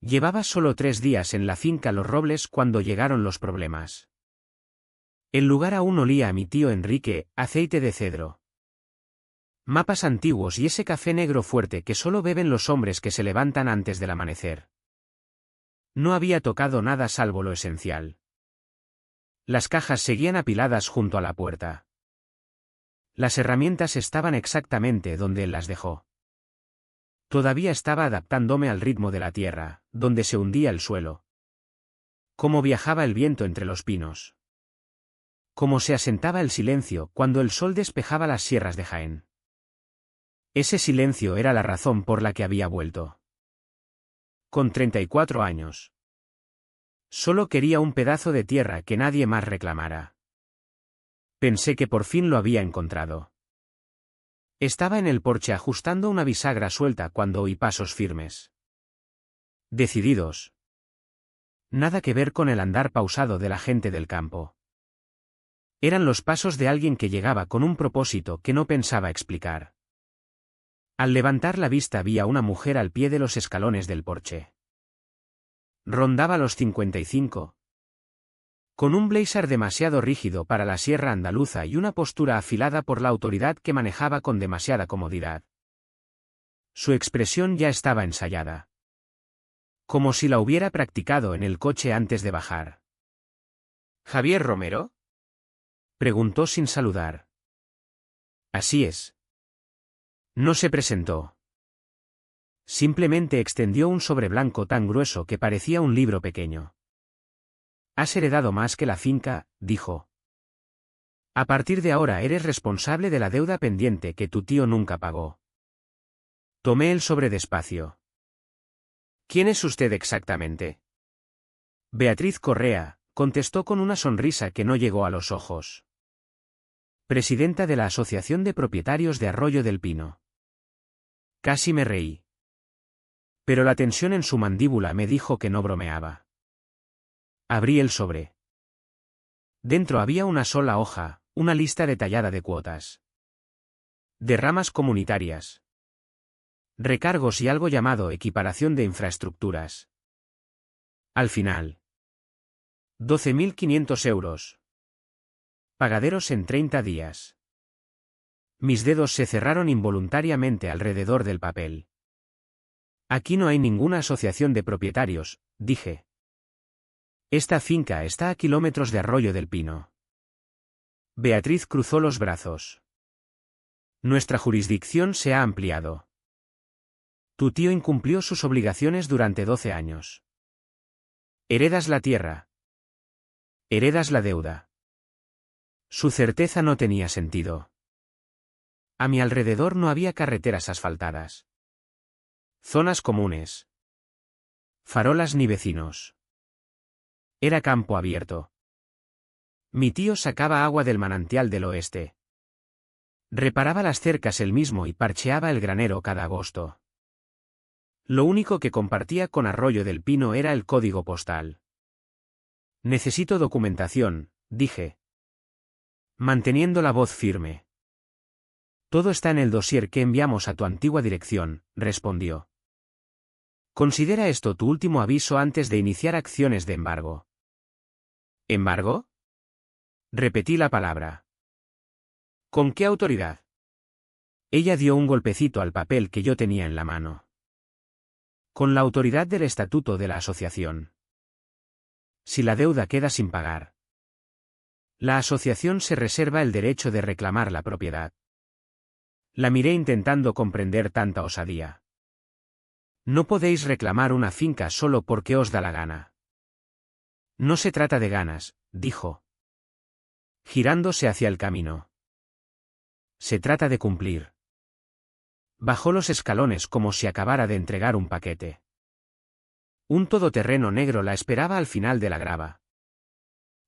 Llevaba solo 3 días en la finca Los Robles cuando llegaron los problemas. El lugar aún olía a mi tío Enrique, aceite de cedro, mapas antiguos y ese café negro fuerte que solo beben los hombres que se levantan antes del amanecer. No había tocado nada salvo lo esencial. Las cajas seguían apiladas junto a la puerta. Las herramientas estaban exactamente donde él las dejó. Todavía estaba adaptándome al ritmo de la tierra, donde se hundía el suelo. Cómo viajaba el viento entre los pinos. Cómo se asentaba el silencio cuando el sol despejaba las sierras de Jaén. Ese silencio era la razón por la que había vuelto. Con 34 años. Solo quería un pedazo de tierra que nadie más reclamara. Pensé que por fin lo había encontrado. Estaba en el porche ajustando una bisagra suelta cuando oí pasos firmes. Decididos. Nada que ver con el andar pausado de la gente del campo. Eran los pasos de alguien que llegaba con un propósito que no pensaba explicar. Al levantar la vista vi a una mujer al pie de los escalones del porche. Rondaba los 55. Con un blazer demasiado rígido para la sierra andaluza y una postura afilada por la autoridad que manejaba con demasiada comodidad. Su expresión ya estaba ensayada. Como si la hubiera practicado en el coche antes de bajar. ¿Javier Romero?, preguntó sin saludar. Así es. No se presentó. Simplemente extendió un sobre blanco tan grueso que parecía un libro pequeño. Has heredado más que la finca, dijo. A partir de ahora eres responsable de la deuda pendiente que tu tío nunca pagó. Tomé el sobre despacio. ¿Quién es usted exactamente? Beatriz Correa, contestó con una sonrisa que no llegó a los ojos. Presidenta de la Asociación de Propietarios de Arroyo del Pino. Casi me reí. Pero la tensión en su mandíbula me dijo que no bromeaba. Abrí el sobre. Dentro había una sola hoja, una lista detallada de cuotas. Derramas comunitarias. Recargos y algo llamado equiparación de infraestructuras. Al final. 12.500 euros. Pagaderos en 30 días. Mis dedos se cerraron involuntariamente alrededor del papel. Aquí no hay ninguna asociación de propietarios, dije. Esta finca está a kilómetros de Arroyo del Pino. Beatriz cruzó los brazos. Nuestra jurisdicción se ha ampliado. Tu tío incumplió sus obligaciones durante 12 años. Heredas la tierra. Heredas la deuda. Su certeza no tenía sentido. A mi alrededor no había carreteras asfaltadas. Zonas comunes. Farolas ni vecinos. Era campo abierto. Mi tío sacaba agua del manantial del oeste. Reparaba las cercas él mismo y parcheaba el granero cada agosto. Lo único que compartía con Arroyo del Pino era el código postal. Necesito documentación, dije. Manteniendo la voz firme. Todo está en el dossier que enviamos a tu antigua dirección, respondió. Considera esto tu último aviso antes de iniciar acciones de embargo. ¿Embargo? Repetí la palabra. ¿Con qué autoridad? Ella dio un golpecito al papel que yo tenía en la mano. Con la autoridad del estatuto de la asociación. Si la deuda queda sin pagar, la asociación se reserva el derecho de reclamar la propiedad. La miré intentando comprender tanta osadía. No podéis reclamar una finca solo porque os da la gana. No se trata de ganas, dijo. Girándose hacia el camino. Se trata de cumplir. Bajó los escalones como si acabara de entregar un paquete. Un todoterreno negro la esperaba al final de la grava.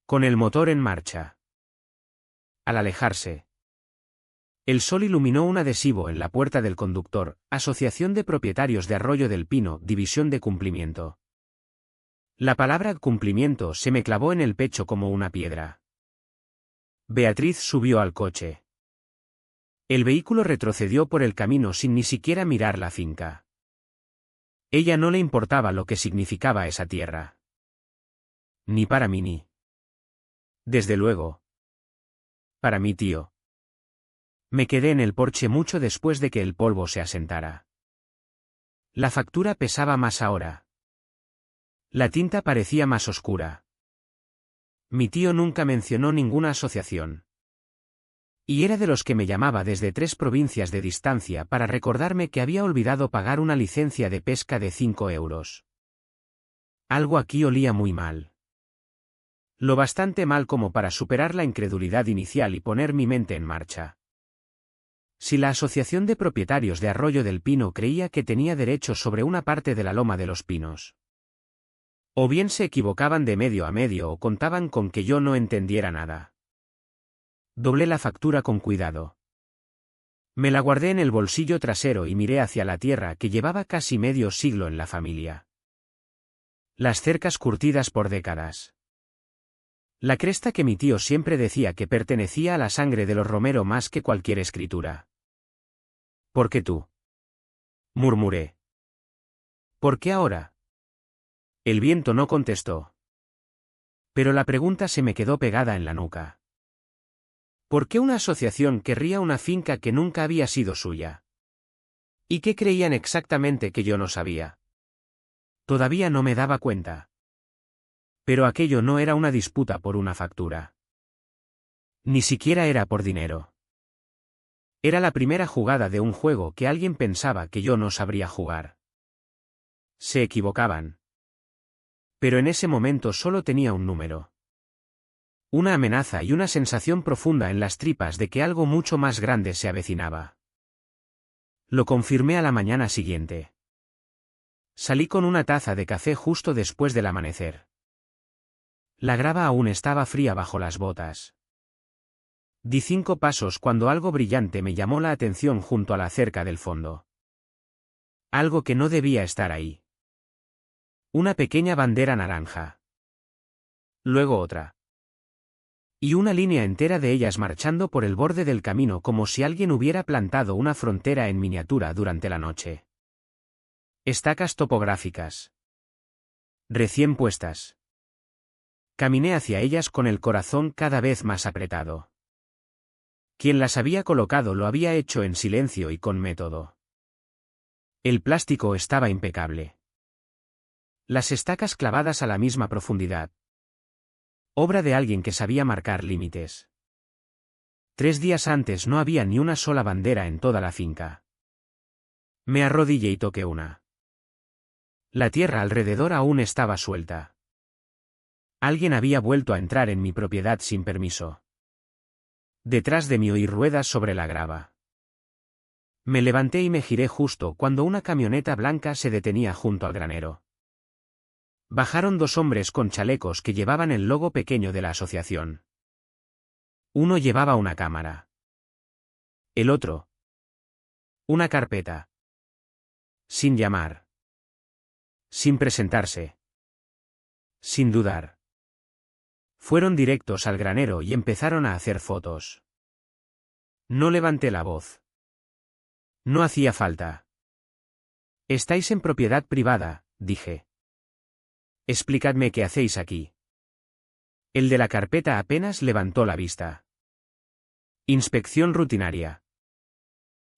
Con el motor en marcha. Al alejarse, el sol iluminó un adhesivo en la puerta del conductor, Asociación de Propietarios de Arroyo del Pino, División de Cumplimiento. La palabra cumplimiento se me clavó en el pecho como una piedra. Beatriz subió al coche. El vehículo retrocedió por el camino sin ni siquiera mirar la finca. Ella no le importaba lo que significaba esa tierra. Ni para mí ni. Desde luego. Para mi tío. Me quedé en el porche mucho después de que el polvo se asentara. La factura pesaba más ahora. La tinta parecía más oscura. Mi tío nunca mencionó ninguna asociación. Y era de los que me llamaba desde 3 provincias de distancia para recordarme que había olvidado pagar una licencia de pesca de 5 euros. Algo aquí olía muy mal. Lo bastante mal como para superar la incredulidad inicial y poner mi mente en marcha. Si la Asociación de Propietarios de Arroyo del Pino creía que tenía derechos sobre una parte de la Loma de los Pinos. O bien se equivocaban de medio a medio o contaban con que yo no entendiera nada. Doblé la factura con cuidado. Me la guardé en el bolsillo trasero y miré hacia la tierra que llevaba casi medio siglo en la familia. Las cercas curtidas por décadas. La cresta que mi tío siempre decía que pertenecía a la sangre de los Romero más que cualquier escritura. ¿Por qué tú? Murmuré. ¿Por qué ahora? El viento no contestó. Pero la pregunta se me quedó pegada en la nuca. ¿Por qué una asociación querría una finca que nunca había sido suya? ¿Y qué creían exactamente que yo no sabía? Todavía no me daba cuenta. Pero aquello no era una disputa por una factura. Ni siquiera era por dinero. Era la primera jugada de un juego que alguien pensaba que yo no sabría jugar. Se equivocaban. Pero en ese momento solo tenía un número. Una amenaza y una sensación profunda en las tripas de que algo mucho más grande se avecinaba. Lo confirmé a la mañana siguiente. Salí con una taza de café justo después del amanecer. La grava aún estaba fría bajo las botas. Di 5 pasos cuando algo brillante me llamó la atención junto a la cerca del fondo. Algo que no debía estar ahí. Una pequeña bandera naranja. Luego otra. Y una línea entera de ellas marchando por el borde del camino como si alguien hubiera plantado una frontera en miniatura durante la noche. Estacas topográficas. Recién puestas. Caminé hacia ellas con el corazón cada vez más apretado. Quien las había colocado lo había hecho en silencio y con método. El plástico estaba impecable. Las estacas clavadas a la misma profundidad. Obra de alguien que sabía marcar límites. 3 días antes no había ni una sola bandera en toda la finca. Me arrodillé y toqué una. La tierra alrededor aún estaba suelta. Alguien había vuelto a entrar en mi propiedad sin permiso. Detrás de mí oí ruedas sobre la grava. Me levanté y me giré justo cuando una camioneta blanca se detenía junto al granero. Bajaron 2 hombres con chalecos que llevaban el logo pequeño de la asociación. Uno llevaba una cámara. El otro. Una carpeta. Sin llamar. Sin presentarse. Sin dudar. Fueron directos al granero y empezaron a hacer fotos. No levanté la voz. No hacía falta. Estáis en propiedad privada, dije. Explicadme qué hacéis aquí. El de la carpeta apenas levantó la vista. Inspección rutinaria.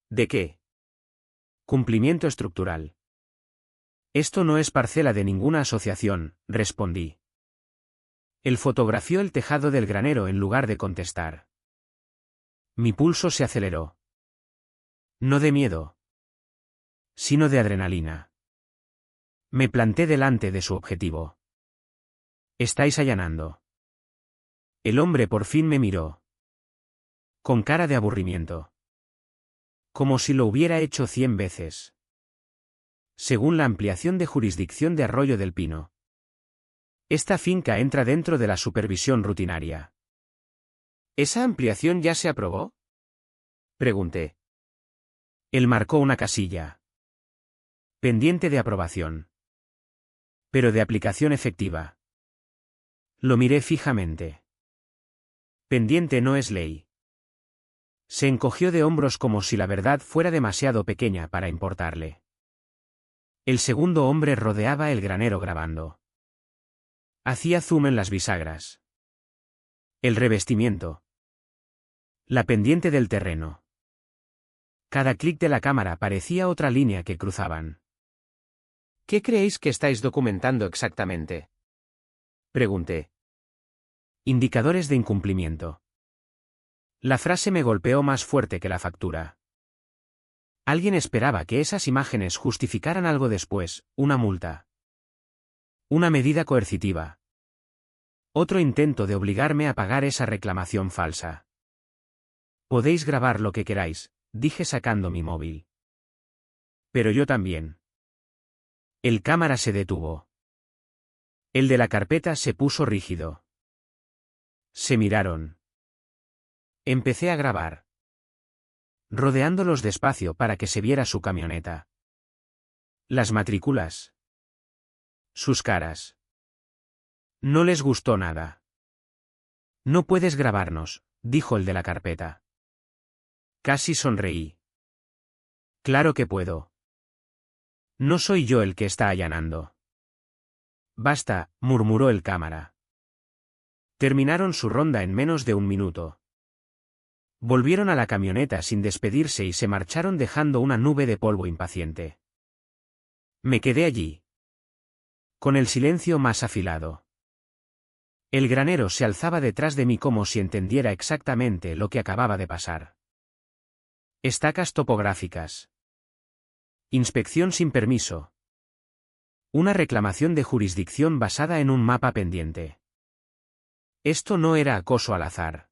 ¿De qué? Cumplimiento estructural. Esto no es parcela de ninguna asociación, respondí. Él fotografió el tejado del granero en lugar de contestar. Mi pulso se aceleró. No de miedo, sino de adrenalina. Me planté delante de su objetivo. Estáis allanando. El hombre por fin me miró. Con cara de aburrimiento. Como si lo hubiera hecho 100 veces. Según la ampliación de jurisdicción de Arroyo del Pino. Esta finca entra dentro de la supervisión rutinaria. ¿Esa ampliación ya se aprobó? Pregunté. Él marcó una casilla. Pendiente de aprobación. Pero de aplicación efectiva. Lo miré fijamente. Pendiente no es ley. Se encogió de hombros como si la verdad fuera demasiado pequeña para importarle. El segundo hombre rodeaba el granero grabando. Hacía zoom en las bisagras. El revestimiento. La pendiente del terreno. Cada clic de la cámara parecía otra línea que cruzaban. ¿Qué creéis que estáis documentando exactamente? Pregunté. Indicadores de incumplimiento. La frase me golpeó más fuerte que la factura. Alguien esperaba que esas imágenes justificaran algo después, una multa. Una medida coercitiva. Otro intento de obligarme a pagar esa reclamación falsa. Podéis grabar lo que queráis, dije sacando mi móvil. Pero yo también. El cámara se detuvo. El de la carpeta se puso rígido. Se miraron. Empecé a grabar. Rodeándolos despacio para que se viera su camioneta. Las matrículas. Sus caras. No les gustó nada. No puedes grabarnos, dijo el de la carpeta. Casi sonreí. Claro que puedo. No soy yo el que está allanando. Basta, murmuró el cámara. Terminaron su ronda en menos de un minuto. Volvieron a la camioneta sin despedirse y se marcharon dejando una nube de polvo impaciente. Me quedé allí. Con el silencio más afilado. El granero se alzaba detrás de mí como si entendiera exactamente lo que acababa de pasar. Estacas topográficas. Inspección sin permiso. Una reclamación de jurisdicción basada en un mapa pendiente. Esto no era acoso al azar.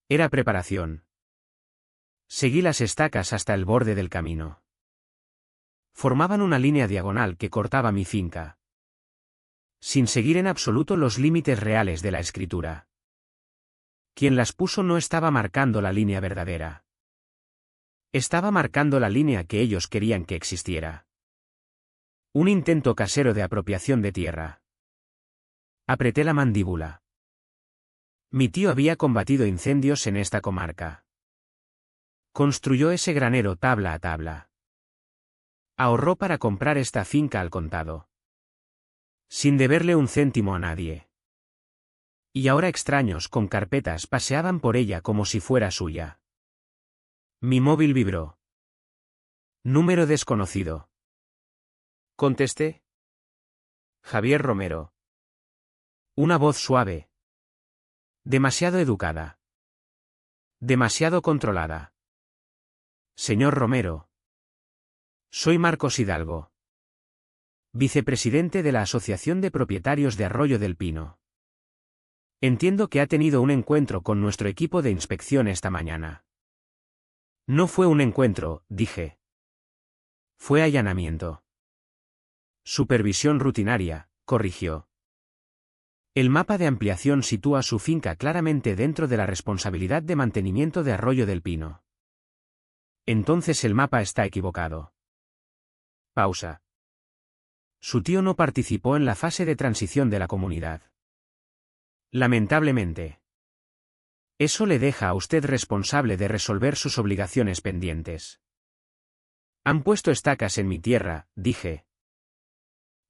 Era preparación. Seguí las estacas hasta el borde del camino. Formaban una línea diagonal que cortaba mi finca. Sin seguir en absoluto los límites reales de la escritura. Quien las puso no estaba marcando la línea verdadera. Estaba marcando la línea que ellos querían que existiera. Un intento casero de apropiación de tierra. Apreté la mandíbula. Mi tío había combatido incendios en esta comarca. Construyó ese granero tabla a tabla. Ahorró para comprar esta finca al contado. Sin deberle un céntimo a nadie. Y ahora extraños con carpetas paseaban por ella como si fuera suya. Mi móvil vibró. Número desconocido. Contesté. Javier Romero. Una voz suave. Demasiado educada. Demasiado controlada. Señor Romero. Soy Marcos Hidalgo. Vicepresidente de la Asociación de Propietarios de Arroyo del Pino. Entiendo que ha tenido un encuentro con nuestro equipo de inspección esta mañana. No fue un encuentro, dije. Fue allanamiento. Supervisión rutinaria, corrigió. El mapa de ampliación sitúa su finca claramente dentro de la responsabilidad de mantenimiento de Arroyo del Pino. Entonces el mapa está equivocado. Pausa. Su tío no participó en la fase de transición de la comunidad. Lamentablemente. Eso le deja a usted responsable de resolver sus obligaciones pendientes. Han puesto estacas en mi tierra, dije.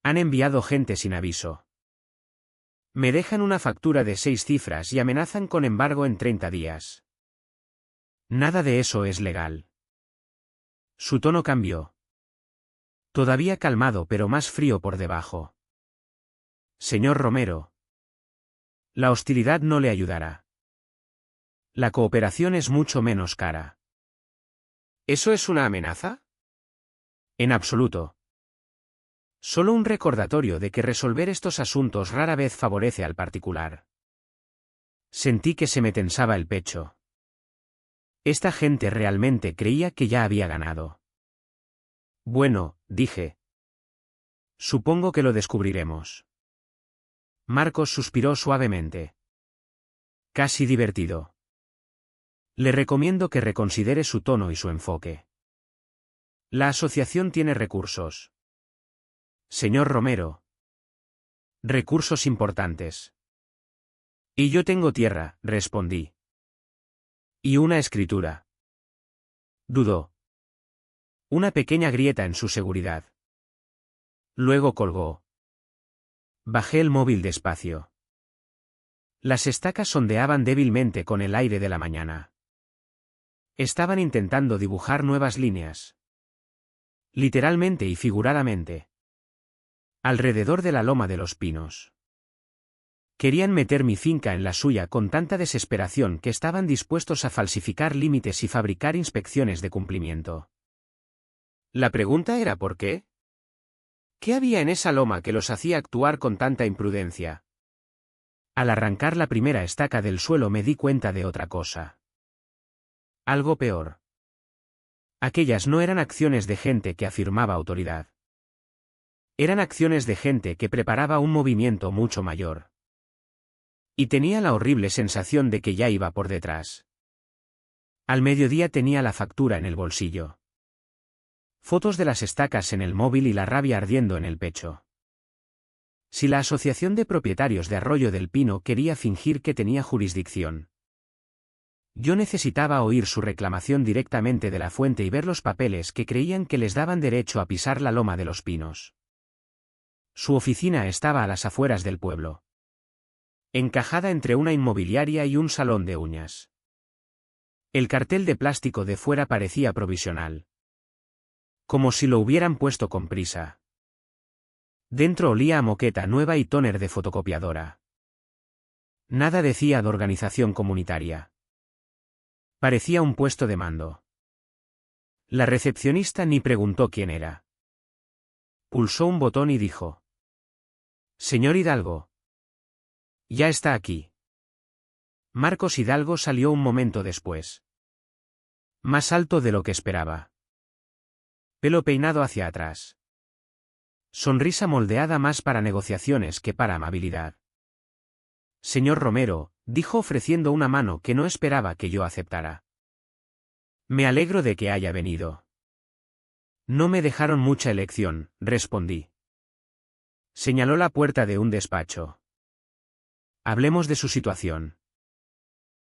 Han enviado gente sin aviso. Me dejan una factura de 6 cifras y amenazan con embargo en 30 días. Nada de eso es legal. Su tono cambió. Todavía calmado pero más frío por debajo. Señor Romero. La hostilidad no le ayudará. La cooperación es mucho menos cara. ¿Eso es una amenaza? En absoluto. Solo un recordatorio de que resolver estos asuntos rara vez favorece al particular. Sentí que se me tensaba el pecho. Esta gente realmente creía que ya había ganado. Bueno, dije. Supongo que lo descubriremos. Marcos suspiró suavemente. Casi divertido. Le recomiendo que reconsidere su tono y su enfoque. La asociación tiene recursos. Señor Romero. Recursos importantes. Y yo tengo tierra, respondí. Y una escritura. Dudó. Una pequeña grieta en su seguridad. Luego colgó. Bajé el móvil despacio. Las estacas sondeaban débilmente con el aire de la mañana. Estaban intentando dibujar nuevas líneas. Literalmente y figuradamente. Alrededor de la loma de los pinos. Querían meter mi finca en la suya con tanta desesperación que estaban dispuestos a falsificar límites y fabricar inspecciones de cumplimiento. La pregunta era ¿por qué? ¿Qué había en esa loma que los hacía actuar con tanta imprudencia? Al arrancar la primera estaca del suelo me di cuenta de otra cosa. Algo peor. Aquellas no eran acciones de gente que afirmaba autoridad. Eran acciones de gente que preparaba un movimiento mucho mayor. Y tenía la horrible sensación de que ya iba por detrás. Al mediodía tenía la factura en el bolsillo. Fotos de las estacas en el móvil y la rabia ardiendo en el pecho. Si la Asociación de Propietarios de Arroyo del Pino quería fingir que tenía jurisdicción, yo necesitaba oír su reclamación directamente de la fuente y ver los papeles que creían que les daban derecho a pisar la loma de los pinos. Su oficina estaba a las afueras del pueblo, encajada entre una inmobiliaria y un salón de uñas. El cartel de plástico de fuera parecía provisional. Como si lo hubieran puesto con prisa. Dentro olía a moqueta nueva y tóner de fotocopiadora. Nada decía de organización comunitaria. Parecía un puesto de mando. La recepcionista ni preguntó quién era. Pulsó un botón y dijo: «Señor Hidalgo». «Ya está aquí». Marcos Hidalgo salió un momento después. Más alto de lo que esperaba. Pelo peinado hacia atrás. Sonrisa moldeada más para negociaciones que para amabilidad. «Señor Romero», dijo ofreciendo una mano que no esperaba que yo aceptara. «Me alegro de que haya venido». «No me dejaron mucha elección», respondí. Señaló la puerta de un despacho. «Hablemos de su situación».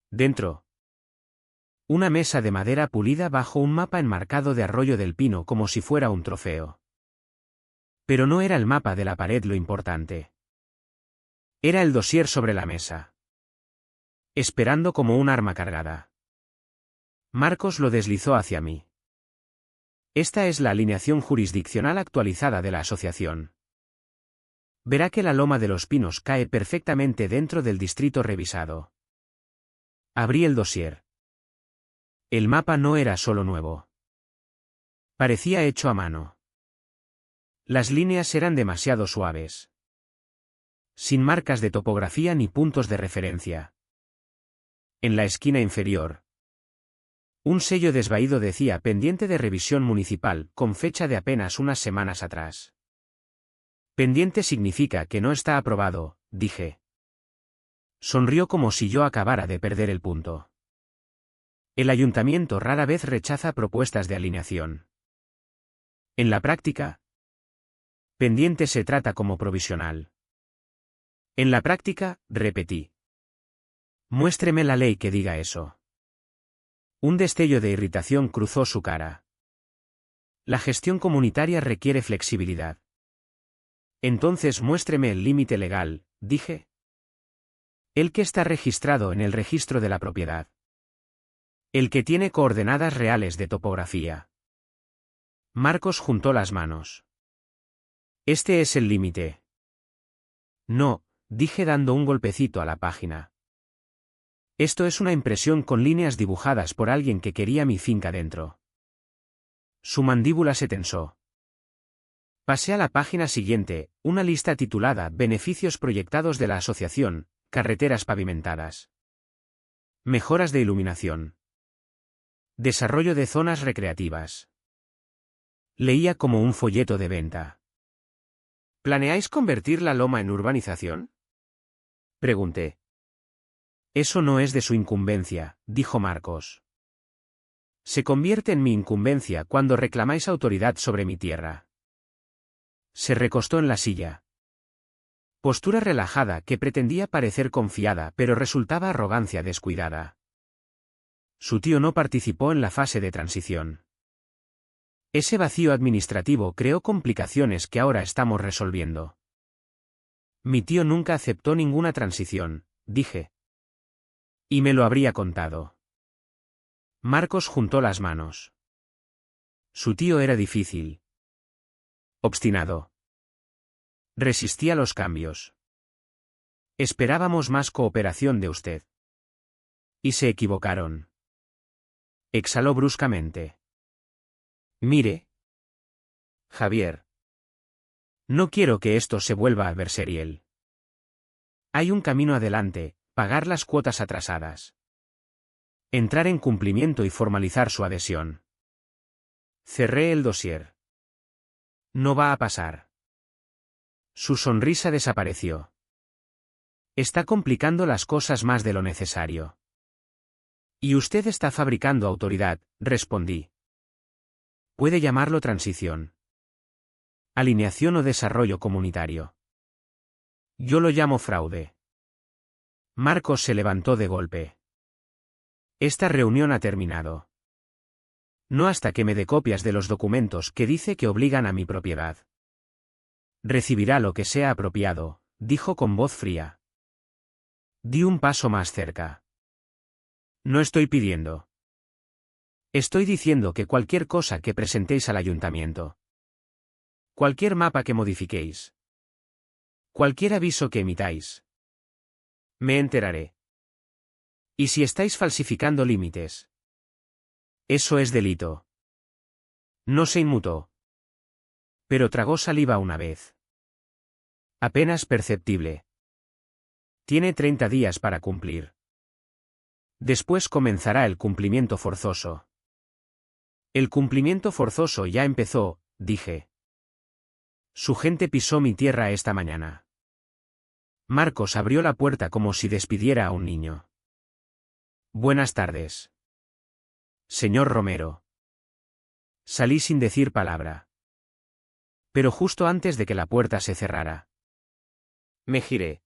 Dentro. Una mesa de madera pulida bajo un mapa enmarcado de Arroyo del Pino como si fuera un trofeo. Pero no era el mapa de la pared lo importante. Era el dossier sobre la mesa. Esperando como un arma cargada. Marcos lo deslizó hacia mí. Esta es la alineación jurisdiccional actualizada de la asociación. Verá que la loma de los pinos cae perfectamente dentro del distrito revisado. Abrí el dossier. El mapa no era solo nuevo. Parecía hecho a mano. Las líneas eran demasiado suaves. Sin marcas de topografía ni puntos de referencia. En la esquina inferior. Un sello desvaído decía pendiente de revisión municipal, con fecha de apenas unas semanas atrás. Pendiente significa que no está aprobado, dije. Sonrió como si yo acabara de perder el punto. El ayuntamiento rara vez rechaza propuestas de alineación. En la práctica, pendiente se trata como provisional. En la práctica, repetí. Muéstreme la ley que diga eso. Un destello de irritación cruzó su cara. La gestión comunitaria requiere flexibilidad. Entonces muéstreme el límite legal, dije. El que está registrado en el registro de la propiedad. El que tiene coordenadas reales de topografía. Marcos juntó las manos. Este es el límite. No, dije dando un golpecito a la página. Esto es una impresión con líneas dibujadas por alguien que quería mi finca dentro. Su mandíbula se tensó. Pasé a la página siguiente, una lista titulada Beneficios proyectados de la asociación, carreteras pavimentadas. Mejoras de iluminación. Desarrollo de zonas recreativas. Leía como un folleto de venta. ¿Planeáis convertir la loma en urbanización?, pregunté. Eso no es de su incumbencia, dijo Marcos. Se convierte en mi incumbencia cuando reclamáis autoridad sobre mi tierra. Se recostó en la silla. Postura relajada que pretendía parecer confiada pero resultaba arrogancia descuidada. Su tío no participó en la fase de transición. Ese vacío administrativo creó complicaciones que ahora estamos resolviendo. Mi tío nunca aceptó ninguna transición, dije. Y me lo habría contado. Marcos juntó las manos. Su tío era difícil. Obstinado. Resistía los cambios. Esperábamos más cooperación de usted. Y se equivocaron. Exhaló bruscamente. Mire. Javier. No quiero que esto se vuelva adversarial. Hay un camino adelante, pagar las cuotas atrasadas. Entrar en cumplimiento y formalizar su adhesión. Cerré el dossier. No va a pasar. Su sonrisa desapareció. Está complicando las cosas más de lo necesario. Y usted está fabricando autoridad, respondí. Puede llamarlo transición. Alineación o desarrollo comunitario. Yo lo llamo fraude. Marcos se levantó de golpe. Esta reunión ha terminado. No hasta que me dé copias de los documentos que dice que obligan a mi propiedad. Recibirá lo que sea apropiado, dijo con voz fría. Di un paso más cerca. No estoy pidiendo. Estoy diciendo que cualquier cosa que presentéis al ayuntamiento. Cualquier mapa que modifiquéis. Cualquier aviso que emitáis. Me enteraré. ¿Y si estáis falsificando límites? Eso es delito. No se inmutó. Pero tragó saliva una vez. Apenas perceptible. Tiene 30 días para cumplir. Después comenzará el cumplimiento forzoso. El cumplimiento forzoso ya empezó, dije. Su gente pisó mi tierra esta mañana. Marcos abrió la puerta como si despidiera a un niño. Buenas tardes. Señor Romero. Salí sin decir palabra. Pero justo antes de que la puerta se cerrara. Me giré.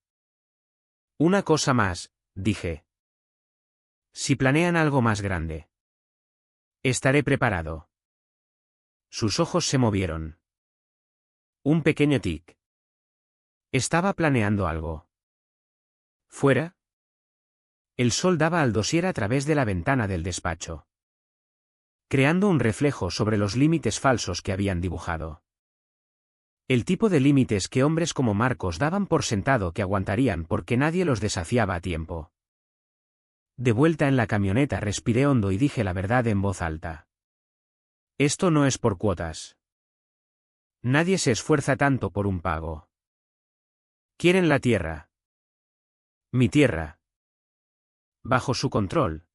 Una cosa más, dije. Si planean algo más grande. Estaré preparado. Sus ojos se movieron. Un pequeño tic. Estaba planeando algo. ¿Fuera? El sol daba al dossier a través de la ventana del despacho, creando un reflejo sobre los límites falsos que habían dibujado. El tipo de límites que hombres como Marcos daban por sentado que aguantarían porque nadie los desafiaba a tiempo. De vuelta en la camioneta respiré hondo y dije la verdad en voz alta. Esto no es por cuotas. Nadie se esfuerza tanto por un pago. Quieren la tierra. Mi tierra. Bajo su control.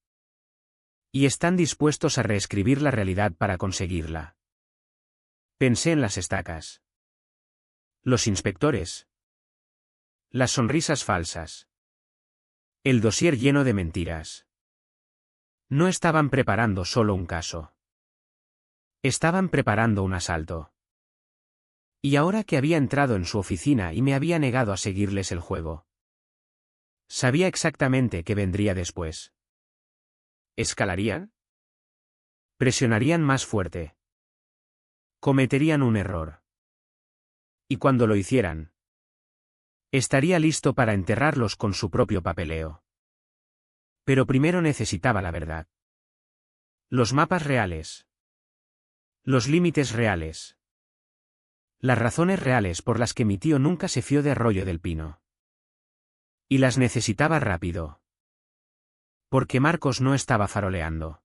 Y están dispuestos a reescribir la realidad para conseguirla. Pensé en las estacas. Los inspectores. Las sonrisas falsas. El dossier lleno de mentiras. No estaban preparando solo un caso. Estaban preparando un asalto. Y ahora que había entrado en su oficina y me había negado a seguirles el juego. Sabía exactamente qué vendría después. ¿Escalarían? Presionarían más fuerte. Cometerían un error. Y cuando lo hicieran, estaría listo para enterrarlos con su propio papeleo. Pero primero necesitaba la verdad. Los mapas reales. Los límites reales. Las razones reales por las que mi tío nunca se fió de Arroyo del Pino. Y las necesitaba rápido. Porque Marcos no estaba faroleando.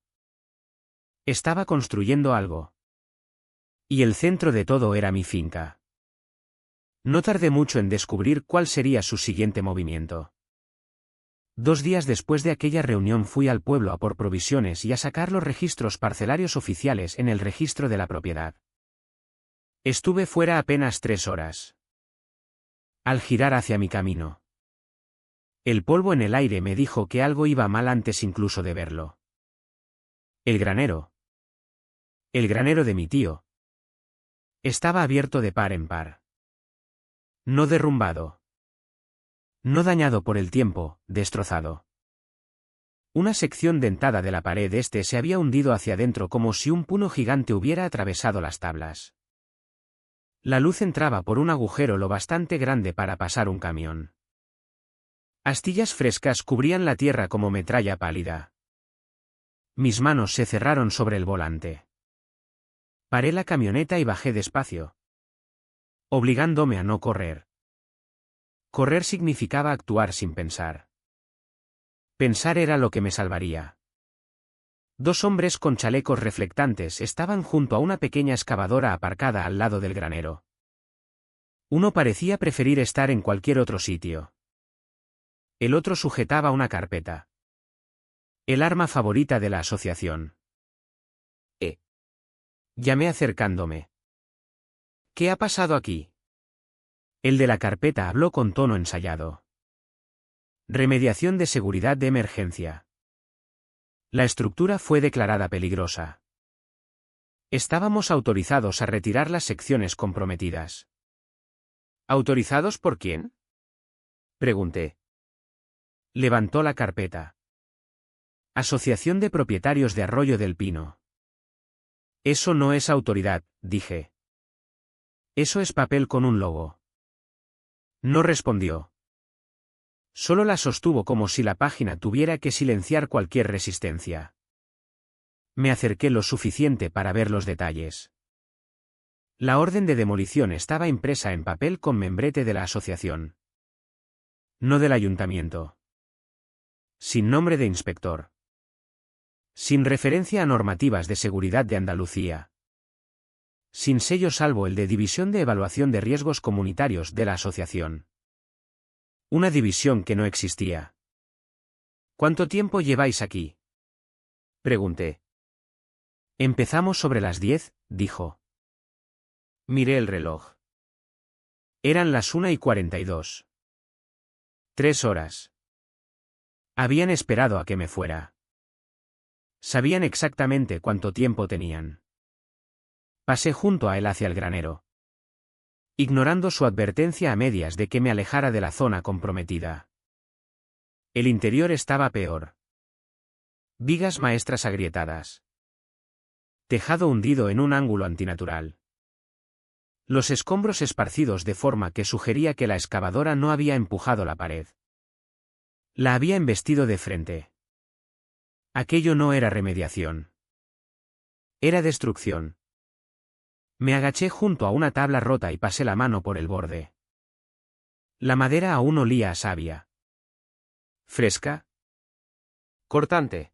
Estaba construyendo algo. Y el centro de todo era mi finca. No tardé mucho en descubrir cuál sería su siguiente movimiento. 2 días después de aquella reunión fui al pueblo a por provisiones y a sacar los registros parcelarios oficiales en el registro de la propiedad. Estuve fuera apenas 3 horas. Al girar hacia mi camino, el polvo en el aire me dijo que algo iba mal antes incluso de verlo. El granero. El granero de mi tío. Estaba abierto de par en par. No derrumbado. No dañado por el tiempo, destrozado. Una sección dentada de la pared este se había hundido hacia adentro como si un puño gigante hubiera atravesado las tablas. La luz entraba por un agujero lo bastante grande para pasar un camión. Astillas frescas cubrían la tierra como metralla pálida. Mis manos se cerraron sobre el volante. Paré la camioneta y bajé despacio, obligándome a no correr. Correr significaba actuar sin pensar. Pensar era lo que me salvaría. Dos hombres con chalecos reflectantes estaban junto a una pequeña excavadora aparcada al lado del granero. Uno parecía preferir estar en cualquier otro sitio. El otro sujetaba una carpeta. El arma favorita de la asociación. Llamé acercándome. ¿Qué ha pasado aquí? El de la carpeta habló con tono ensayado. Remediación de seguridad de emergencia. La estructura fue declarada peligrosa. Estábamos autorizados a retirar las secciones comprometidas. ¿Autorizados por quién? Pregunté. Levantó la carpeta. Asociación de Propietarios de Arroyo del Pino. Eso no es autoridad, dije. Eso es papel con un logo. No respondió. Solo la sostuvo como si la página tuviera que silenciar cualquier resistencia. Me acerqué lo suficiente para ver los detalles. La orden de demolición estaba impresa en papel con membrete de la asociación. No del ayuntamiento. Sin nombre de inspector. Sin referencia a normativas de seguridad de Andalucía. Sin sello salvo el de División de Evaluación de Riesgos Comunitarios de la asociación. Una división que no existía. ¿Cuánto tiempo lleváis aquí? Pregunté. Empezamos sobre las 10, dijo. Miré el reloj. Eran las 1:42. 3 horas. Habían esperado a que me fuera. Sabían exactamente cuánto tiempo tenían. Pasé junto a él hacia el granero, ignorando su advertencia a medias de que me alejara de la zona comprometida. El interior estaba peor. Vigas maestras agrietadas. Tejado hundido en un ángulo antinatural. Los escombros esparcidos de forma que sugería que la excavadora no había empujado la pared. La había embestido de frente. Aquello no era remediación. Era destrucción. Me agaché junto a una tabla rota y pasé la mano por el borde. La madera aún olía a savia. ¿Fresca? Cortante.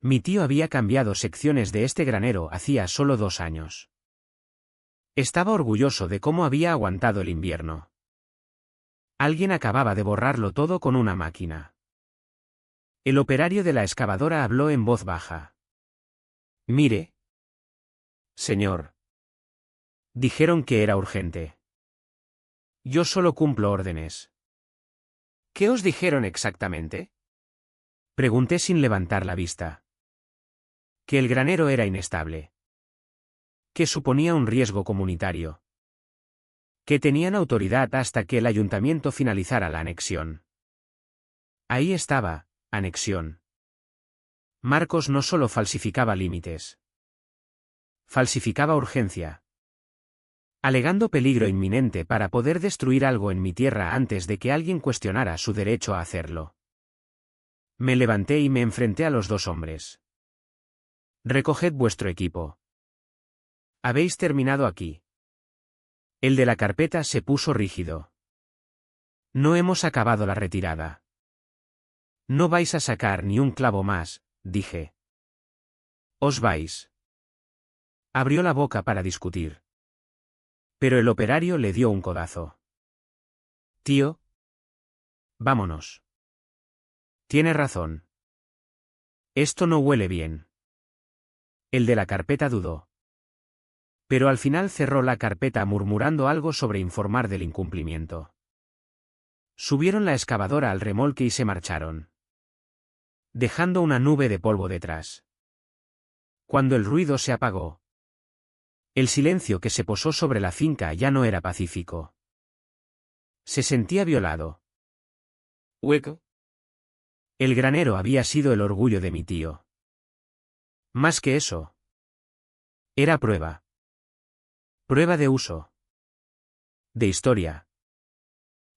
Mi tío había cambiado secciones de este granero hacía solo 2 años. Estaba orgulloso de cómo había aguantado el invierno. Alguien acababa de borrarlo todo con una máquina. El operario de la excavadora habló en voz baja. Mire. Señor. Dijeron que era urgente. Yo solo cumplo órdenes. ¿Qué os dijeron exactamente? Pregunté sin levantar la vista. Que el granero era inestable. Que suponía un riesgo comunitario. Que tenían autoridad hasta que el ayuntamiento finalizara la anexión. Ahí estaba, anexión. Marcos no solo falsificaba límites. Falsificaba urgencia. Alegando peligro inminente para poder destruir algo en mi tierra antes de que alguien cuestionara su derecho a hacerlo. Me levanté y me enfrenté a los 2 hombres. Recoged vuestro equipo. ¿Habéis terminado aquí? El de la carpeta se puso rígido. No hemos acabado la retirada. No vais a sacar ni un clavo más, dije. Os vais. Abrió la boca para discutir. Pero el operario le dio un codazo. Tío. Vámonos. Tiene razón. Esto no huele bien. El de la carpeta dudó. Pero al final cerró la carpeta murmurando algo sobre informar del incumplimiento. Subieron la excavadora al remolque y se marcharon, dejando una nube de polvo detrás. Cuando el ruido se apagó, el silencio que se posó sobre la finca ya no era pacífico. Se sentía violado. Hueco. El granero había sido el orgullo de mi tío. Más que eso. Era prueba. Prueba de uso. De historia.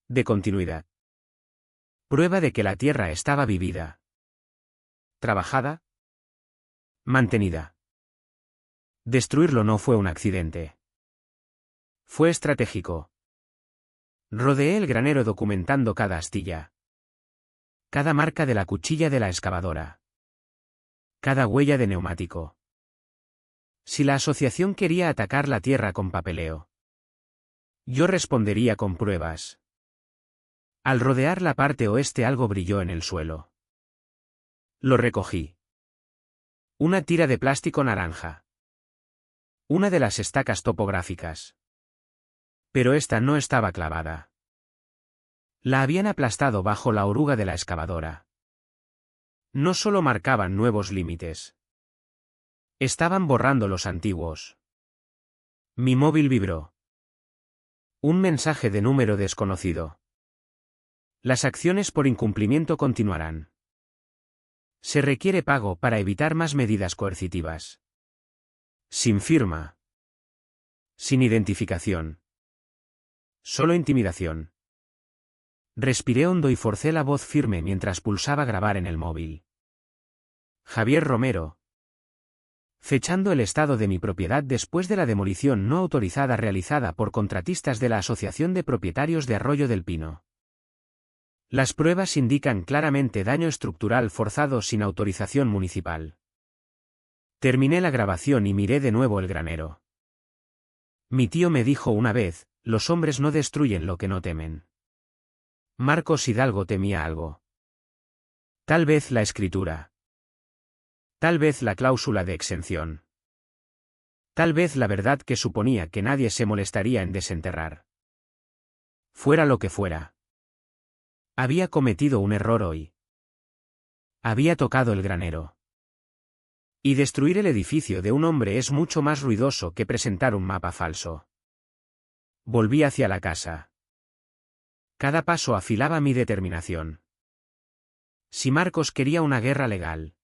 De continuidad. Prueba de que la tierra estaba vivida. Trabajada. Mantenida. Destruirlo no fue un accidente. Fue estratégico. Rodeé el granero documentando cada astilla. Cada marca de la cuchilla de la excavadora. Cada huella de neumático. Si la asociación quería atacar la tierra con papeleo, yo respondería con pruebas. Al rodear la parte oeste algo brilló en el suelo. Lo recogí. Una tira de plástico naranja. Una de las estacas topográficas. Pero esta no estaba clavada. La habían aplastado bajo la oruga de la excavadora. No solo marcaban nuevos límites. Estaban borrando los antiguos. Mi móvil vibró. Un mensaje de número desconocido. Las acciones por incumplimiento continuarán. Se requiere pago para evitar más medidas coercitivas. Sin firma. Sin identificación. Solo intimidación. Respiré hondo y forcé la voz firme mientras pulsaba grabar en el móvil. Javier Romero. Fechando el estado de mi propiedad después de la demolición no autorizada realizada por contratistas de la Asociación de Propietarios de Arroyo del Pino. Las pruebas indican claramente daño estructural forzado sin autorización municipal. Terminé la grabación y miré de nuevo el granero. Mi tío me dijo una vez, los hombres no destruyen lo que no temen. Marcos Hidalgo temía algo. Tal vez la escritura. Tal vez la cláusula de exención. Tal vez la verdad que suponía que nadie se molestaría en desenterrar. Fuera lo que fuera. Había cometido un error hoy. Había tocado el granero. Y destruir el edificio de un hombre es mucho más ruidoso que presentar un mapa falso. Volví hacia la casa. Cada paso afilaba mi determinación. Si Marcos quería una guerra legal,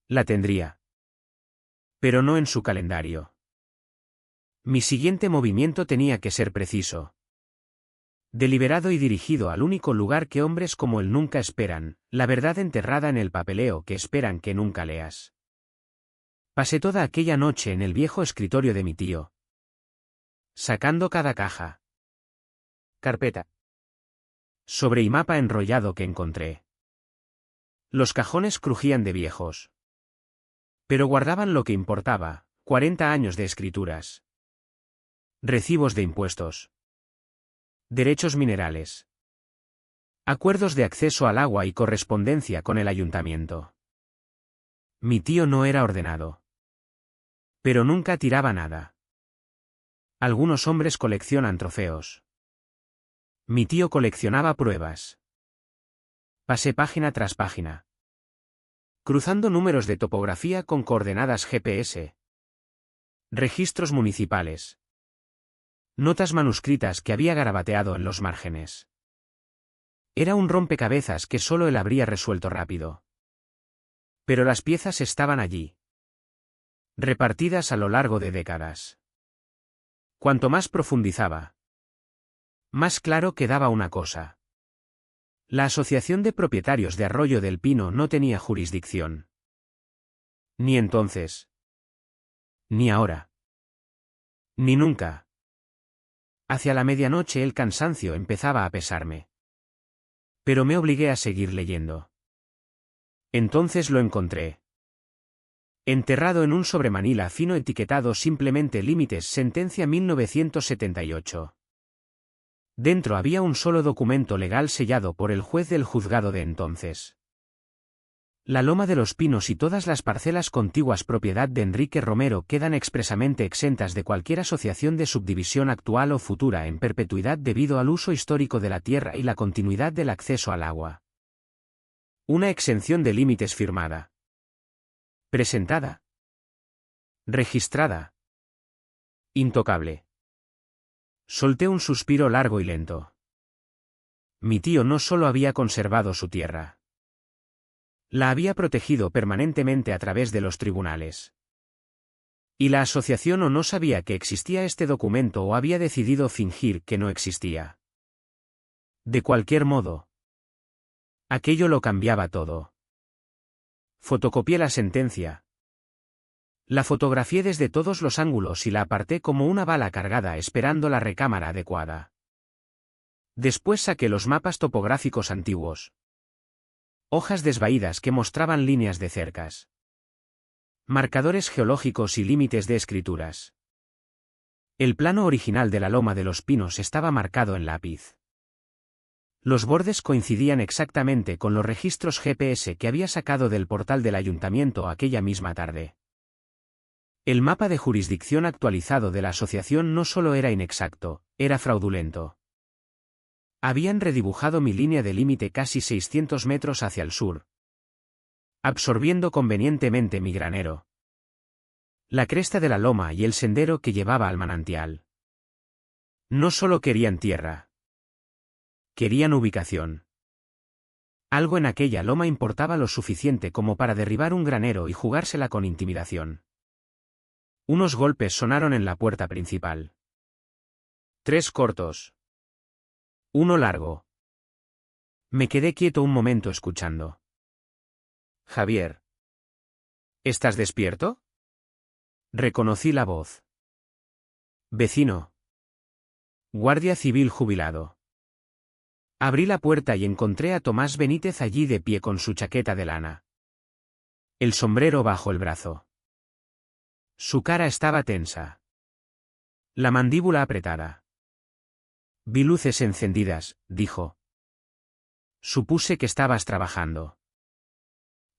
la tendría. Pero no en su calendario. Mi siguiente movimiento tenía que ser preciso. Deliberado y dirigido al único lugar que hombres como él nunca esperan, la verdad enterrada en el papeleo que esperan que nunca leas. Pasé toda aquella noche en el viejo escritorio de mi tío. Sacando cada caja. Carpeta. Sobre y mapa enrollado que encontré. Los cajones crujían de viejos. Pero guardaban lo que importaba, 40 años de escrituras. Recibos de impuestos. Derechos minerales. Acuerdos de acceso al agua y correspondencia con el ayuntamiento. Mi tío no era ordenado. Pero nunca tiraba nada. Algunos hombres coleccionan trofeos. Mi tío coleccionaba pruebas. Pasé página tras página. Cruzando números de topografía con coordenadas GPS. Registros municipales. Notas manuscritas que había garabateado en los márgenes. Era un rompecabezas que solo él habría resuelto rápido. Pero las piezas estaban allí. Repartidas a lo largo de décadas. Cuanto más profundizaba, más claro quedaba una cosa. La Asociación de Propietarios de Arroyo del Pino no tenía jurisdicción. Ni entonces. Ni ahora. Ni nunca. Hacia la medianoche el cansancio empezaba a pesarme. Pero me obligué a seguir leyendo. Entonces lo encontré. Enterrado en un sobremanila fino etiquetado simplemente Límites, sentencia 1978. Dentro había un solo documento legal sellado por el juez del juzgado de entonces. La Loma de los Pinos y todas las parcelas contiguas propiedad de Enrique Romero quedan expresamente exentas de cualquier asociación de subdivisión actual o futura en perpetuidad debido al uso histórico de la tierra y la continuidad del acceso al agua. Una exención de límites firmada. Presentada. Registrada. Intocable. Solté un suspiro largo y lento. Mi tío no solo había conservado su tierra. La había protegido permanentemente a través de los tribunales. Y la asociación o no sabía que existía este documento o había decidido fingir que no existía. De cualquier modo, aquello lo cambiaba todo. Fotocopié la sentencia. La fotografié desde todos los ángulos y la aparté como una bala cargada esperando la recámara adecuada. Después saqué los mapas topográficos antiguos. Hojas desvaídas que mostraban líneas de cercas. Marcadores geológicos y límites de escrituras. El plano original de la Loma de los Pinos estaba marcado en lápiz. Los bordes coincidían exactamente con los registros GPS que había sacado del portal del ayuntamiento aquella misma tarde. El mapa de jurisdicción actualizado de la asociación no solo era inexacto, era fraudulento. Habían redibujado mi línea de límite casi 600 metros hacia el sur, absorbiendo convenientemente mi granero, la cresta de la loma y el sendero que llevaba al manantial. No solo querían tierra. Querían ubicación. Algo en aquella loma importaba lo suficiente como para derribar un granero y jugársela con intimidación. Unos golpes sonaron en la puerta principal. 3 cortos. 1 largo. Me quedé quieto un momento escuchando. Javier. ¿Estás despierto? Reconocí la voz. Vecino. Guardia civil jubilado. Abrí la puerta y encontré a Tomás Benítez allí de pie con su chaqueta de lana. El sombrero bajo el brazo. Su cara estaba tensa. La mandíbula apretada. Vi luces encendidas, dijo. Supuse que estabas trabajando.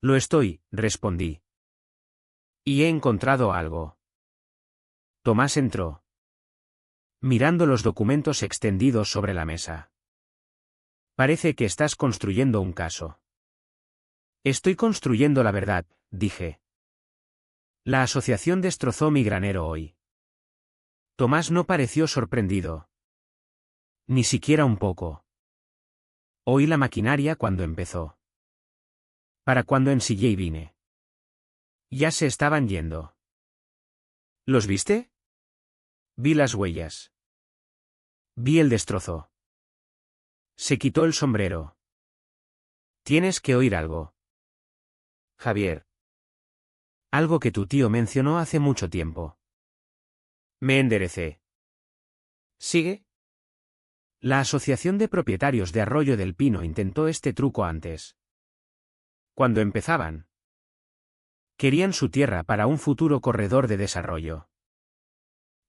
Lo estoy, respondí. Y he encontrado algo. Tomás entró, mirando los documentos extendidos sobre la mesa. Parece que estás construyendo un caso. Estoy construyendo la verdad, dije. La asociación destrozó mi granero hoy. Tomás no pareció sorprendido. Ni siquiera un poco. Oí la maquinaria cuando empezó. Para cuando ensillé y vine. Ya se estaban yendo. ¿Los viste? Vi las huellas. Vi el destrozo. Se quitó el sombrero. Tienes que oír algo. Javier. Algo que tu tío mencionó hace mucho tiempo. Me enderecé. ¿Sigue? La Asociación de Propietarios de Arroyo del Pino intentó este truco antes. Cuando empezaban. Querían su tierra para un futuro corredor de desarrollo.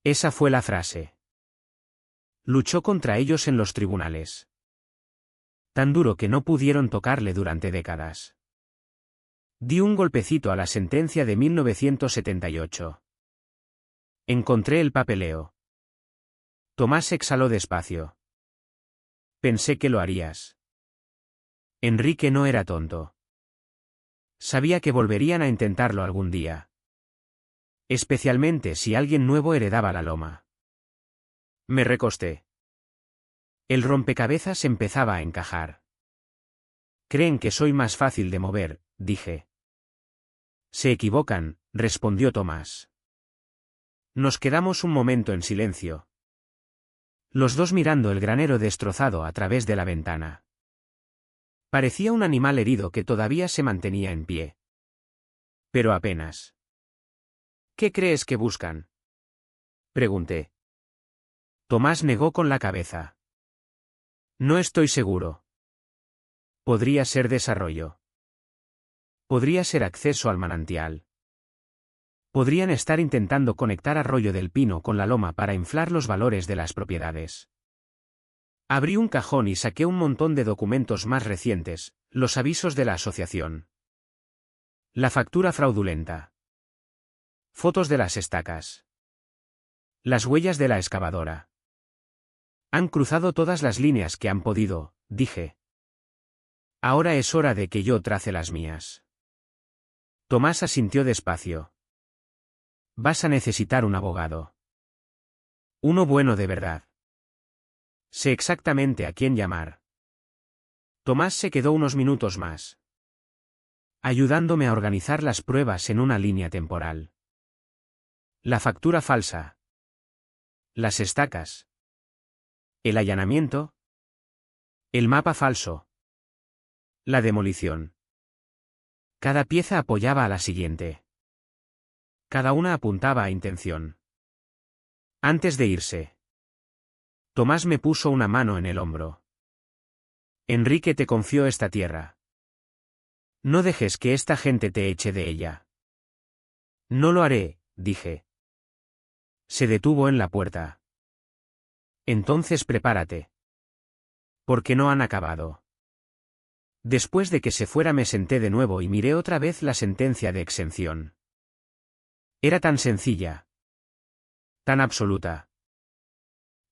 Esa fue la frase. Luchó contra ellos en los tribunales. Tan duro que no pudieron tocarle durante décadas. Di un golpecito a la sentencia de 1978. Encontré el papeleo. Tomás exhaló despacio. Pensé que lo harías. Enrique no era tonto. Sabía que volverían a intentarlo algún día. Especialmente si alguien nuevo heredaba la loma. Me recosté. El rompecabezas empezaba a encajar. Creen que soy más fácil de mover, dije. Se equivocan, respondió Tomás. Nos quedamos un momento en silencio. Los dos mirando el granero destrozado a través de la ventana. Parecía un animal herido que todavía se mantenía en pie. Pero apenas. ¿Qué crees que buscan? Pregunté. Tomás negó con la cabeza. No estoy seguro. Podría ser desarrollo. Podría ser acceso al manantial. Podrían estar intentando conectar Arroyo del Pino con la loma para inflar los valores de las propiedades. Abrí un cajón y saqué un montón de documentos más recientes, los avisos de la asociación. La factura fraudulenta. Fotos de las estacas. Las huellas de la excavadora. Han cruzado todas las líneas que han podido, dije. Ahora es hora de que yo trace las mías. Tomás asintió despacio. Vas a necesitar un abogado. Uno bueno de verdad. Sé exactamente a quién llamar. Tomás se quedó unos minutos más. ayudándome a organizar las pruebas en una línea temporal. La factura falsa. Las estacas. El allanamiento. El mapa falso. La demolición. Cada pieza apoyaba a la siguiente. Cada una apuntaba a intención. Antes de irse, Tomás me puso una mano en el hombro. Enrique te confió esta tierra. No dejes que esta gente te eche de ella. No lo haré, dije. Se detuvo en la puerta. Entonces prepárate. Porque no han acabado. Después de que se fuera me senté de nuevo y miré otra vez la sentencia de exención. Era tan sencilla. Tan absoluta.